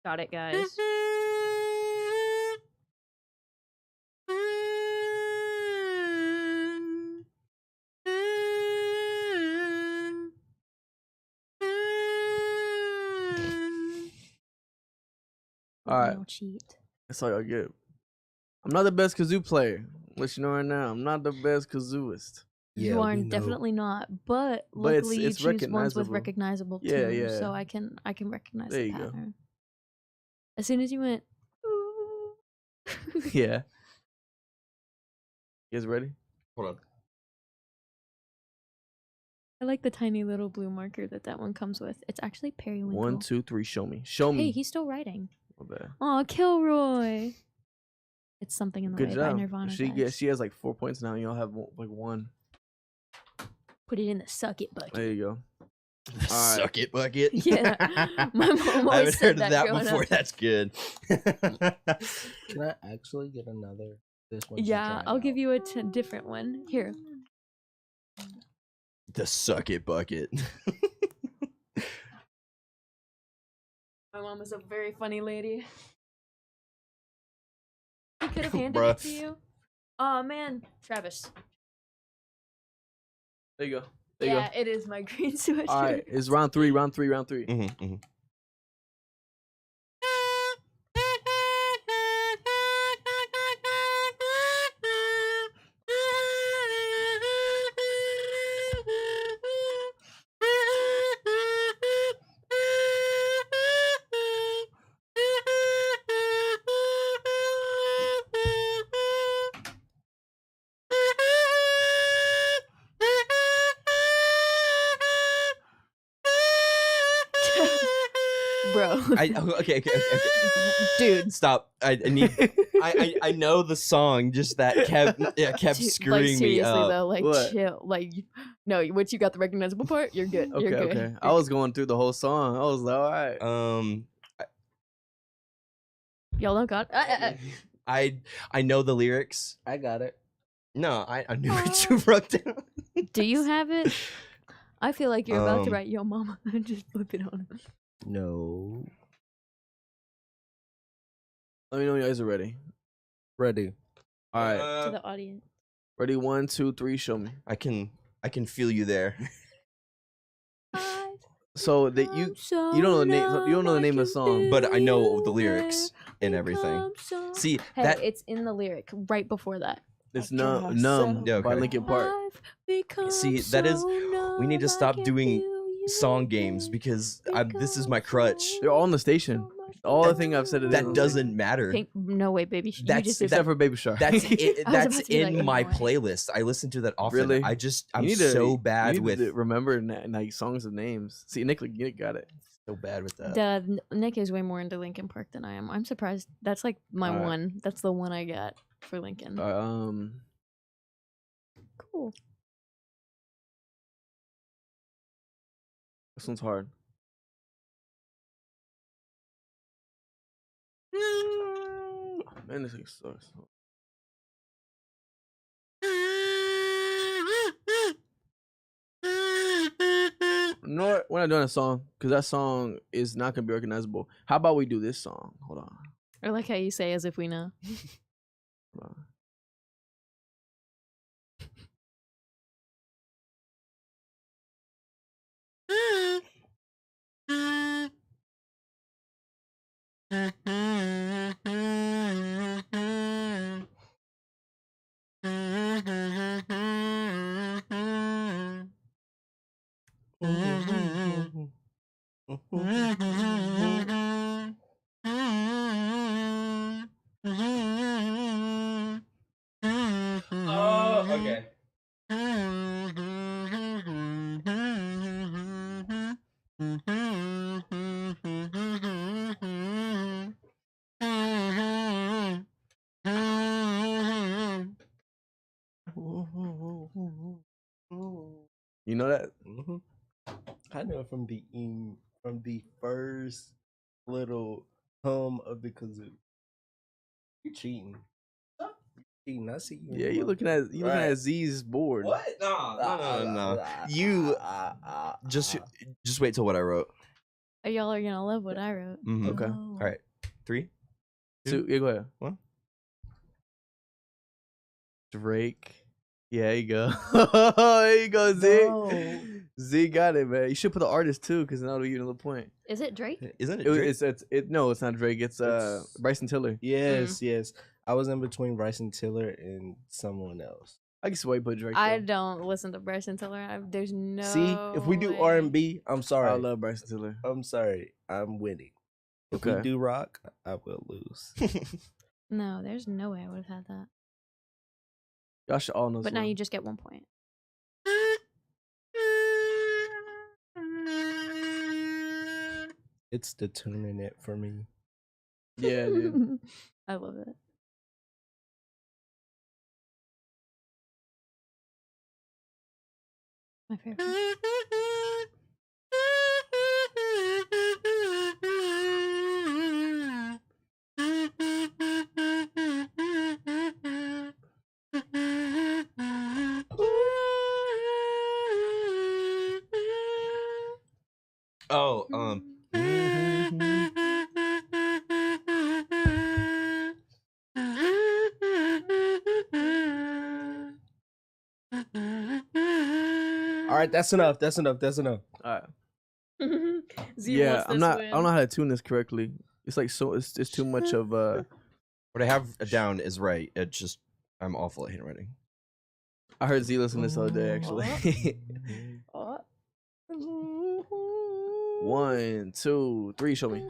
Got it, guys. All right. Don't cheat. That's all I get. I'm not the best kazoo player. Let you know right now. I'm not the best kazooist. You we are know. definitely not, but But it's- luckily it's you choose ones with recognizable. recognizable Yeah, too, yeah. so I can recognize There the you go. pattern. As soon as you went, ooh. Yeah. You guys ready? Hold on. I like the tiny little blue marker that one comes with. It's actually periwinkle. 1, 2, 3. Show me. Show me. Hey, he's still writing. My bad. Aw, Kilroy. It's something in the Good way by job. Nirvana. She guys. she has like 4 points now. You all have like 1. Put it in the suck it bucket. There you go. Alright. Suck it, bucket. Yeah, my mom I always haven't said heard of that that growing before. up. That's good. Can I actually get another? This one. Yeah, I'll give you a different one. Here. The suck it bucket. My mom was a very funny lady. She could have handed Bruh. it to you. Oh man, Travis. There you go. There you Yeah, it is my green sweatshirt. go. All right. It's round 3. Round 3. Round 3. Mm-hmm. Bro. Okay. Dude. Stop. I need. I know the song. Just that kept Dude, screwing like, seriously me up. though, like What? chill. Like no, once you got the recognizable part, you're good. Okay, You're good. okay. I was going through the whole song. I was like, all right. Y'all don't got I know the lyrics. I got it. No, I knew what you wrote down. Do you have it? I feel like you're about to Um, write yo mama and just flip it on. No. Let me know when you guys are ready. Ready. All right. To the audience. Ready? 1, 2, 3. Show me. I can feel you there. So that you don't know the name. You don't know the name of the song. But I know the lyrics and everything. See Hey, that it's in the lyric right before that. It's I numb Yeah, by okay. Linkin Park. See, that is- we need to stop doing song games because this is my crutch. They're all on the station. All the thing I've said it That is. doesn't matter. No way, baby. You That's- just that- Except for Baby Shark. That's it. I was That's about to be like, in my no way. playlist. I listen to that often. Really? I'm You need to- so you bad need with to remember like songs and names. See, Nick got it. so bad with that. Nick is way more into Linkin Park than I am. I'm surprised. That's like my Alright. one. That's the one I got for Linkin. Cool. This one's hard. Man, this thing sucks. No, we're not doing a song because that song is not gonna be recognizable. How about we do this song? Hold on. I like how you say as if we know. Hold on. Oh, okay. You know that? Mhm. I know from the first little hum of the kazoo. You cheating? You cheating? I see you. Yeah, you looking at Right. Z's board. What? No. You just wait till what I wrote. Y'all are gonna love what I wrote. Mhm. Okay. All right. 3. So, yeah, go ahead. What? Drake. Yeah, there you go. There you go, Z. No. Z got it, man. You should put the artist too, because that'll give you another point. Is it Drake? Isn't it It, Drake? no, it's not Drake. It's It's- Bryson Tiller. Yes, yes. I was in between Bryson Tiller and someone else. I can see why you put Drake. I though. don't listen to Bryson Tiller. There's no. See, if we do way. R&B, I'm sorry. I love Bryson Tiller. I'm sorry. I'm winning. If we Okay. do rock, I will lose. No, there's no way I would have had that. Y'all should all know. But now someone. you just get 1 point. It's the tuning it for me. Yeah, dude. I love it. My favorite. Oh, All right, that's enough. That's enough. That's enough. All right. Z Yeah, wants I'm this not. win. I don't know how to tune this correctly. It's like so. It's too much of what I have down is right. It just I'm awful at handwriting. I heard Z listen to this the other day actually. Oh. 1, 2, 3. Show me.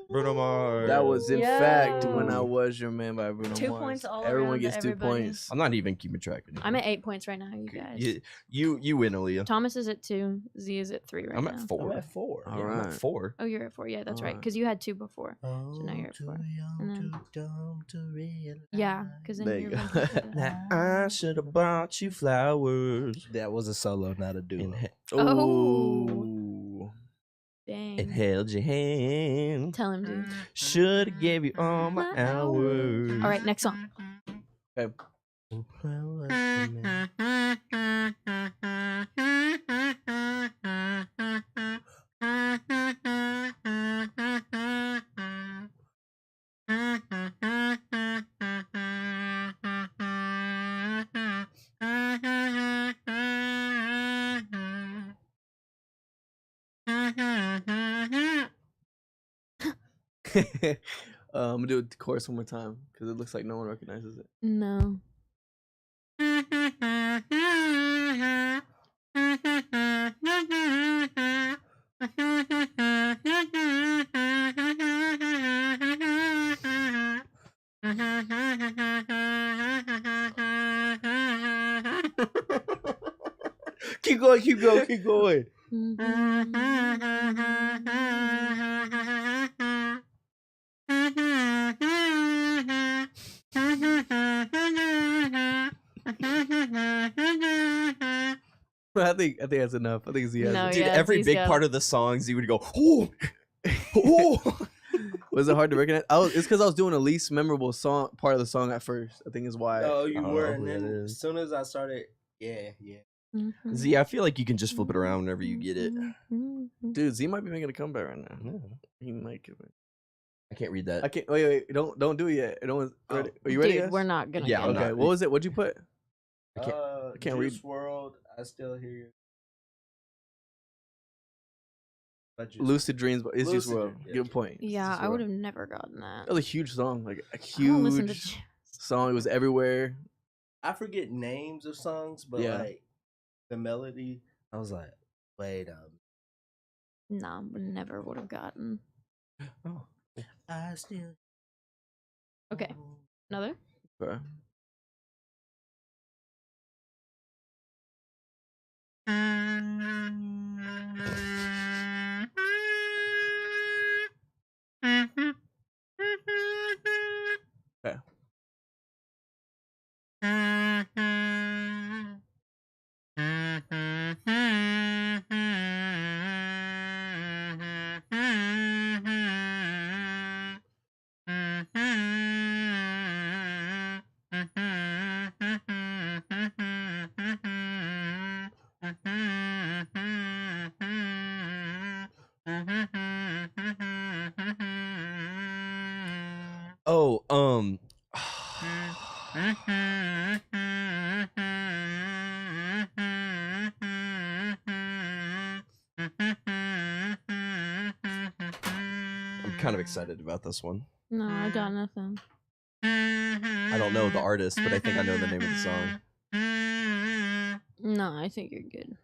Bruno Mars. That was in fact when I Yo. was your man by Bruno 2 Mars. points all Everyone around to gets 2 everybody. points. I'm not even keeping track anymore. I'm at 8 points right now, you guys. You win, Aaliyah. Thomas is at 2. Z is at 3 right I'm now. at I'm 4. at 4. All Yeah, I'm right. at 4. Oh, you're at 4. Yeah, that's right. Alright. Because you had 2 before. now you're at 4. And then- Yeah, because then There you're you one go. point ahead. Now I should have bought you flowers. That was a solo, not a duo. And, Oh. and Dang. held your hand. Tell him, dude. Should have gave you all my hours. All right, next song. Okay. I'm gonna do the chorus one more time because it looks like no one recognizes it. No. Keep going, keep going, keep going. I think that's enough. I think Z has No, it. Dude, yeah, every Z's big got part it. of the songs, he would go, oh, oh. Was it hard to recognize? It's because I was doing the least memorable song part of the song at first. I think is why. No, you I don't were. know And who that then is. as soon as I started, yeah. Mhm. Z, I feel like you can just flip it around whenever you get it. Mhm. Dude, Z might be making a comeback right now. Yeah. He might. Give it. I can't read that. I can't. Wait. Don't do it yet. Ready? Are you ready? Dude, guys? we're not gonna. Yeah, get I'm it. Okay. not. What was it? What'd you put? I can't- I can't read. Juice WRLD, I still hear you. But Juice Lucid Dreams, but it's just Lucid well. Dreams, yeah. Good point. It's Yeah, Juice I would WRLD. have never gotten that. That was a huge song, like a I don't listen to huge song. It was everywhere. I forget names of songs, but Yeah. like the melody, I was like, wait, Nah, never would have gotten. Oh. I still. Okay, another. Okay. Okay. kind of excited about this one. No, I got nothing. I don't know the artist, but I think I know the name of the song. No, I think you're good.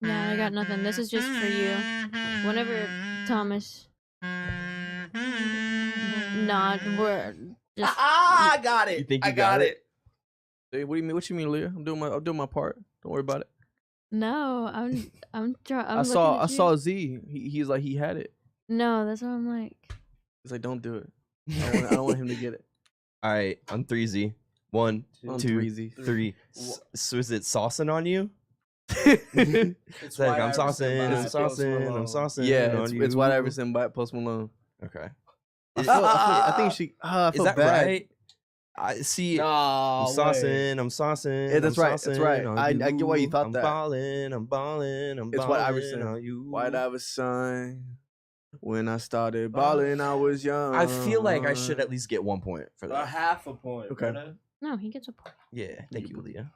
Yeah, I got nothing. This is just for you. Whenever Thomas. Nah, we're just. I got it. You think you I got it? Hey, what do you mean? What you mean, Leah? I'm doing my part. Don't worry about it. No, I'm trying. I saw Z. He's like he had it. No, that's what I'm like. He's like, don't do it. I don't want him to get it. All right, on 3Z. 1, On 2, 3Z. 3. So is it saucing on you? It's It's like White I'm Iverson saucing, by I'm Post saucing, I'm Malone. saucing. Yeah, on it's White you. Iverson by Post Malone. Okay. I think she. I Is feel that bad. right? I see. No, I'm way. saucing, I'm saucing. Yeah, that's I'm right, that's saucing right. on I get why you thought I'm that. Balling, I'm balling, I'm It's balling White Iverson. on you. White Iverson. When I started balling, I was young. I feel like I should at least get 1 point for A that. half a point. Okay. Brother. No, he gets a point. Yeah, thank you, Leah.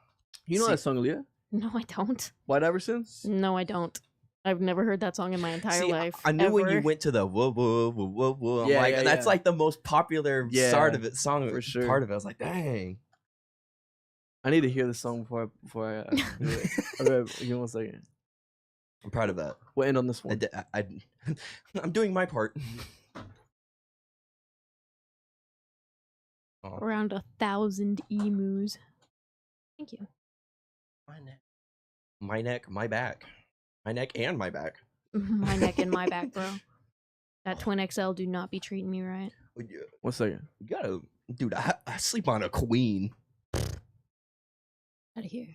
You know See- that song, Leah? No, I don't. White Iverson? No, I don't. I've never heard that song in my entire See, life. I knew when you ever. went to the whoa whoa whoa whoa whoa. I'm Yeah, like, yeah, that's yeah. like the most popular Yeah, start of it song for sure. Part of it. I was like, dang. I need to hear the song before I do it. Okay, give me 1 second. I'm proud of that. We'll end on this one. I'm doing my part. Around 1,000 emus. Thank you. My neck, my back. My neck and my back. My neck and my back, bro. That twin XL do not be treating me right. 1 second. You gotta, dude. I sleep on a queen. Out of here.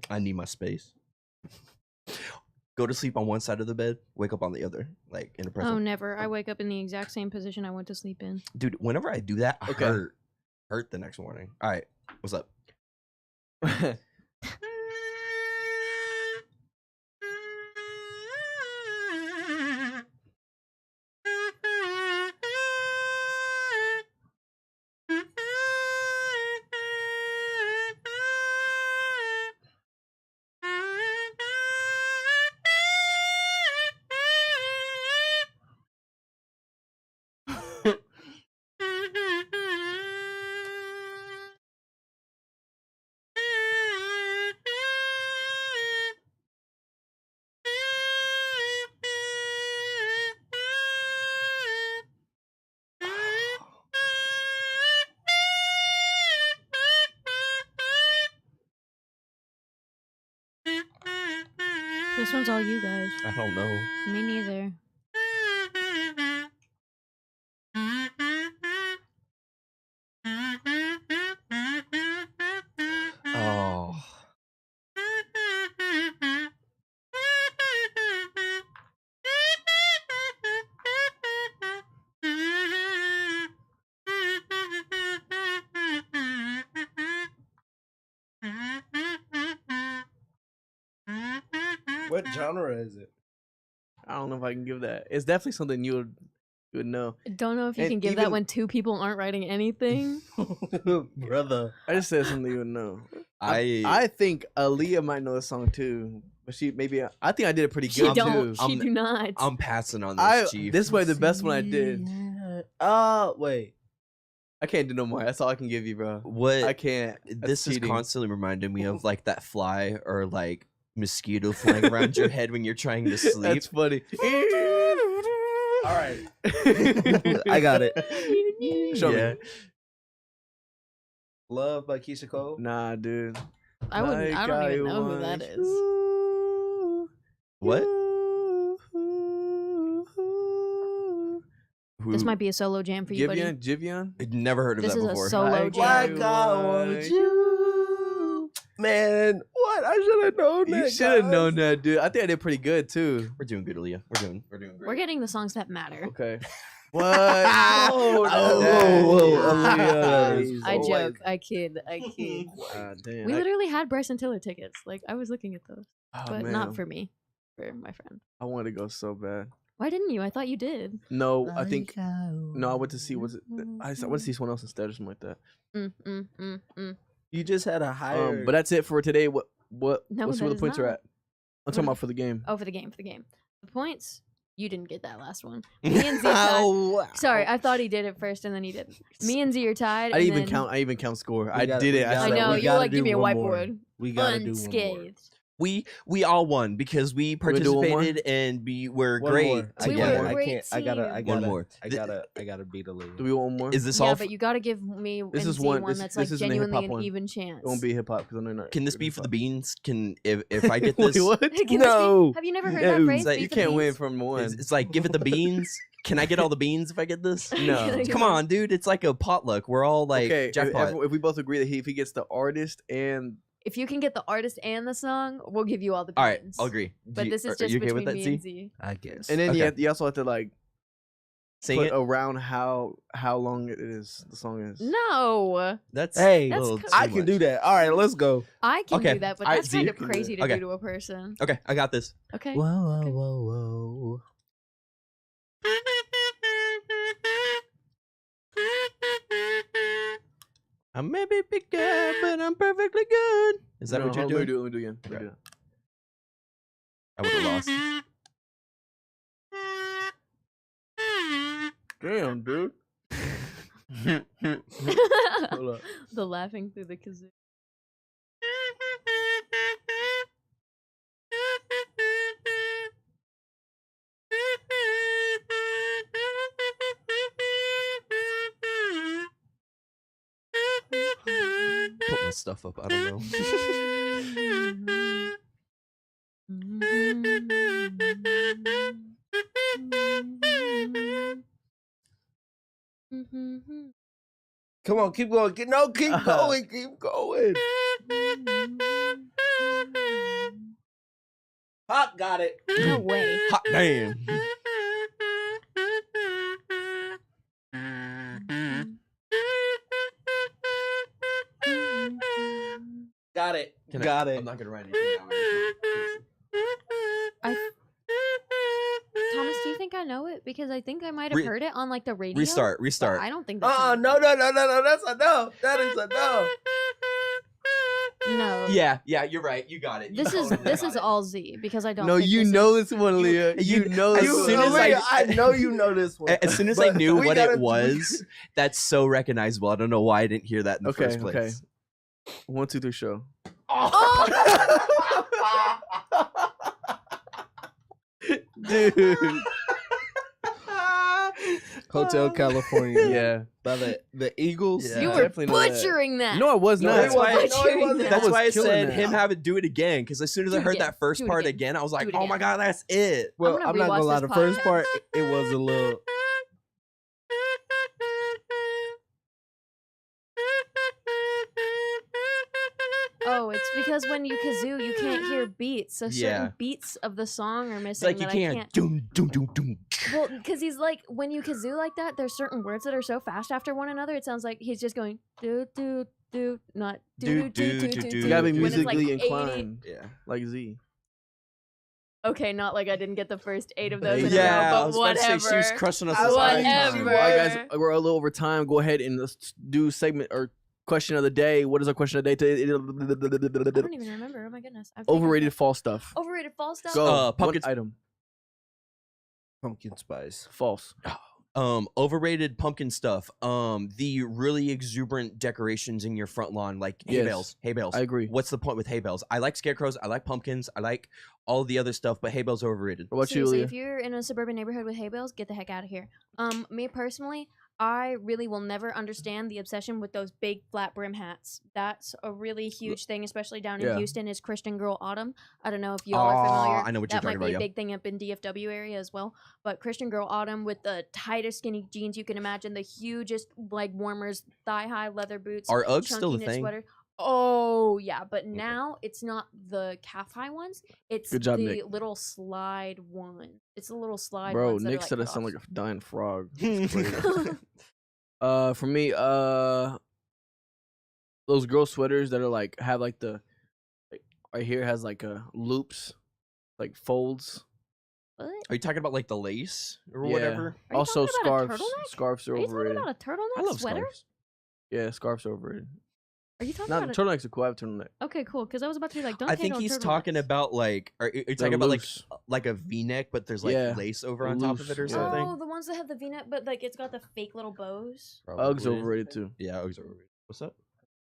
I need my space. Go to sleep on one side of the bed, wake up on the other, like in a Oh, present. never. I wake up in the exact same position I went to sleep in. Dude, whenever I do that, I Okay. hurt the next morning. All right, what's up? This one's all you guys. I don't know. Me neither. Oh. What genre is it? I don't know if I can give that. It's definitely something you would know. Don't know if you And can give that even- when two people aren't writing anything. Brother. I just said something you would know. I think Aaliyah might know the song too, but she maybe I think I did it pretty She good don't. too. She do not. I'm passing on this, Chief. This way the best one I did. Wait. I can't do no more. That's all I can give you, bro. What I can't. That's this is cheating. constantly reminding me of like that fly or like mosquito flying around your head when you're trying to sleep. That's funny. All right. I got it. Show Yeah. me. Love by Keisha Cole. Nah, dude. I wouldn't. I Like don't even I know who that want is. What? This Who- might be a solo jam for you, buddy. Jivian? I'd never heard of This that is a before. solo Like jam. Like I want you. Man, what? I should have known that. You should have guys. known that, dude. I think I did pretty good too. We're doing good, Aaliyah. We're doing great. We're getting the songs that matter. Okay. What? Oh, no. Aaliyah. I Oh, joke. I kid. I kid. God damn. We literally had Bryson Tiller tickets. Like I was looking at those, Oh, but man. not for me, for my friend. I wanted to go so bad. Why didn't you? I thought you did. No, I think no. I went to see I went to see someone else instead or something like that. You just had a higher. But that's it for today. What No, what's that where the is points are not. at? I'm talking about for the game. Oh, for the game. The points. You didn't get that last one. Me and Z tied. Wow. Sorry, I thought he did it first and then he didn't. Me and Z are tied. I and didn't even then- count. I even count score. We I gotta- did we it. gotta- I know. we You gotta like give do me a one more. whiteboard. We gotta do one more. Unscathed. We all won because we gonna do one more? participated and we were One great more. We together. were I great can't. I gotta. I team. gotta. One more. I gotta beat a league. Do we want one more? Is this Yeah, all? but you gotta give me This and is Z one- one this- that's this like isn't a genuinely hip-hop an one. even chance. It won't be hip hop because I know not. Can this good be hip for hop. the beans? Can if I get this? Wait, what? Can this be- No. Have you never heard No, that phrase? it's like Beat You the can't win beans? from one. It's like give it the beans. Can I get all the beans if I get this? No. Come on, dude. It's like a potluck. We're all like Okay, jackpot. if we both agree that if he gets the artist and If you can get the artist and the song, we'll give you all the beans. all right, I'll agree. But this is are just you okay between with that, me Z? and Z. I guess. then Okay. you also have to like Sing put it. around how long it is. The song is. No, That's Hey, That's a little co- too I can much. do that. All right, let's go. I can Okay, do that, but alright, that's Z, kind you of can do crazy it. to Okay. do to a person. Okay, I got this. Okay. Whoa, whoa, Okay. whoa, whoa. I may be big guy, but I'm perfectly good. Is that No, what you're hold on, doing? Let me do it again. Let me do it. I would have lost. Damn, dude. Hold up. The laughing through the kazoo. Put my stuff up. I don't know. Come on, keep going. Keep going. Keep going. Hot got it. No way. Hot damn. Got it. Can Got I, it. I'm not gonna write anything down. Thomas, do you think I know it? Because I think I might have heard it on like the radio. Restart. but I don't think that's enough. No. That's a no. That is a no. No. Yeah, you're right. You got it. You This is totally this got is it. all Z because I don't. No, think you this know is- this one, Leah. You know as this soon one. as I know you know this one. As soon as I But knew we what gotta- it was, that's so recognizable. I don't know why I didn't hear that in the Okay, first place. okay. 1, 2, 3, show. Dude. Hotel California. Yeah. By the Eagles. Yeah. You I were definitely know that. butchering that. No, I was No, not. that's why- No, he wasn't. That That's was why I killing said that. him have it do it again. Because as soon as Do I it heard again. that first Do it part again. again, I was like, Do it "Oh my again. god, that's it!" Well, gonna I'm not gonna rewatch lie. this The first podcast. part, it was a little. Oh, it's because when you kazoo, you can't hear beats. So Yeah. certain beats of the song are It's missing like you that can't. I can't. Doom, doom, doom, doom. Well, because he's like, when you kazoo like that, there's certain words that are so fast after one another. It sounds like he's just going do do do, not do do do do do. You gotta be when it's like musically 80 inclined, Yeah. like Z. Okay, not like I didn't get the first 8 of those in Yeah, a I row, was but about to whatever. say she was crushing us. I this was- entire time. Whatever. All right, guys, we're a little over time. Go ahead and let's do segment or question of the day. What is our question of the day? I don't even remember. Oh my goodness. I've taken- Overrated false stuff. Overrated false stuff. Go. pumpkin- One item. Pumpkin spice. False. Overrated pumpkin stuff. The really exuberant decorations in your front lawn, like hay Yes. bales. Hay bales. I agree. What's the point with hay bales? I like scarecrows. I like pumpkins. I like all the other stuff, but hay bales are overrated. What about you, Seriously, Leah? if you're in a suburban neighborhood with hay bales, get the heck out of here. Me personally, I really will never understand the obsession with those big flat brim hats. That's a really huge thing, especially down in Yeah. Houston. Is Christian Girl Autumn? I don't know if you all are familiar. I know what you're That might talking be about. a Yeah. big thing up in DFW area as well. But Christian Girl Autumn with the tightest skinny jeans you can imagine, the hugest leg warmers, thigh high leather boots, Are Uggs chunky still a knit thing? sweater. Oh yeah, but now it's not the calf high ones. It's Good job, the Nick. little slide one. It's the little slide Bro, ones that Nick are, said I like, sound like cutoffs. a dying frog. It's crazy. For me, those girl sweaters that are like have like the like, right here has like loops, like folds. What? Are you talking about like the lace or Yeah. whatever? Are you Also talking about a scarves. turtleneck? Scarves are Are you talking overrated. about a turtleneck I love sweater? scarves. Yeah, scarves are overrated. Are you talking No, about? turtlenecks are cool. I have turtleneck. Okay, cool. Because I was about to be like, don't I take think no he's talking turtlenecks. about like, are you talking about loose. like a V-neck, but there's like Yeah, lace over on top of loose, it or yeah. something? Oh, the ones that have the V-neck, but like it's got the fake little bows. Uggs Probably. overrated too. Yeah, Uggs overrated. What's up?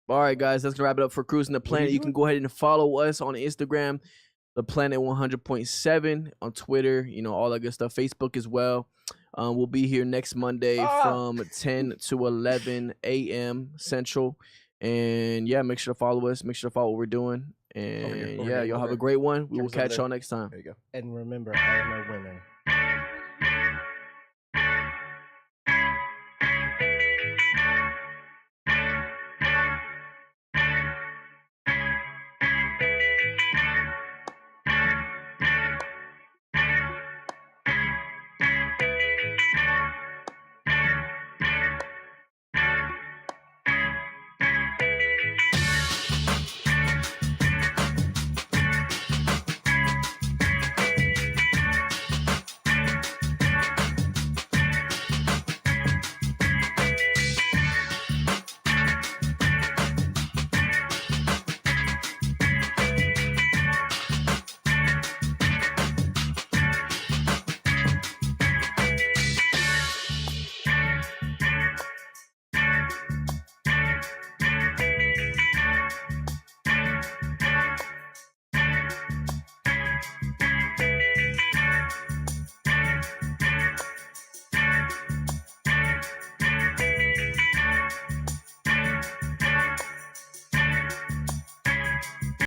All right, guys, that's gonna wrap it up for Cruising the Planet. You can go ahead and follow us on Instagram, the Planet 100.7, on Twitter, all that good stuff. Facebook as well. We'll be here next Monday from 10 to 11 a.m. Central. And yeah, make sure to follow us. Make sure to follow what we're doing. And over yeah, here, y'all over have a here. great one. We will Camera's over catch there. y'all next time. There you go. And remember, I am a winner.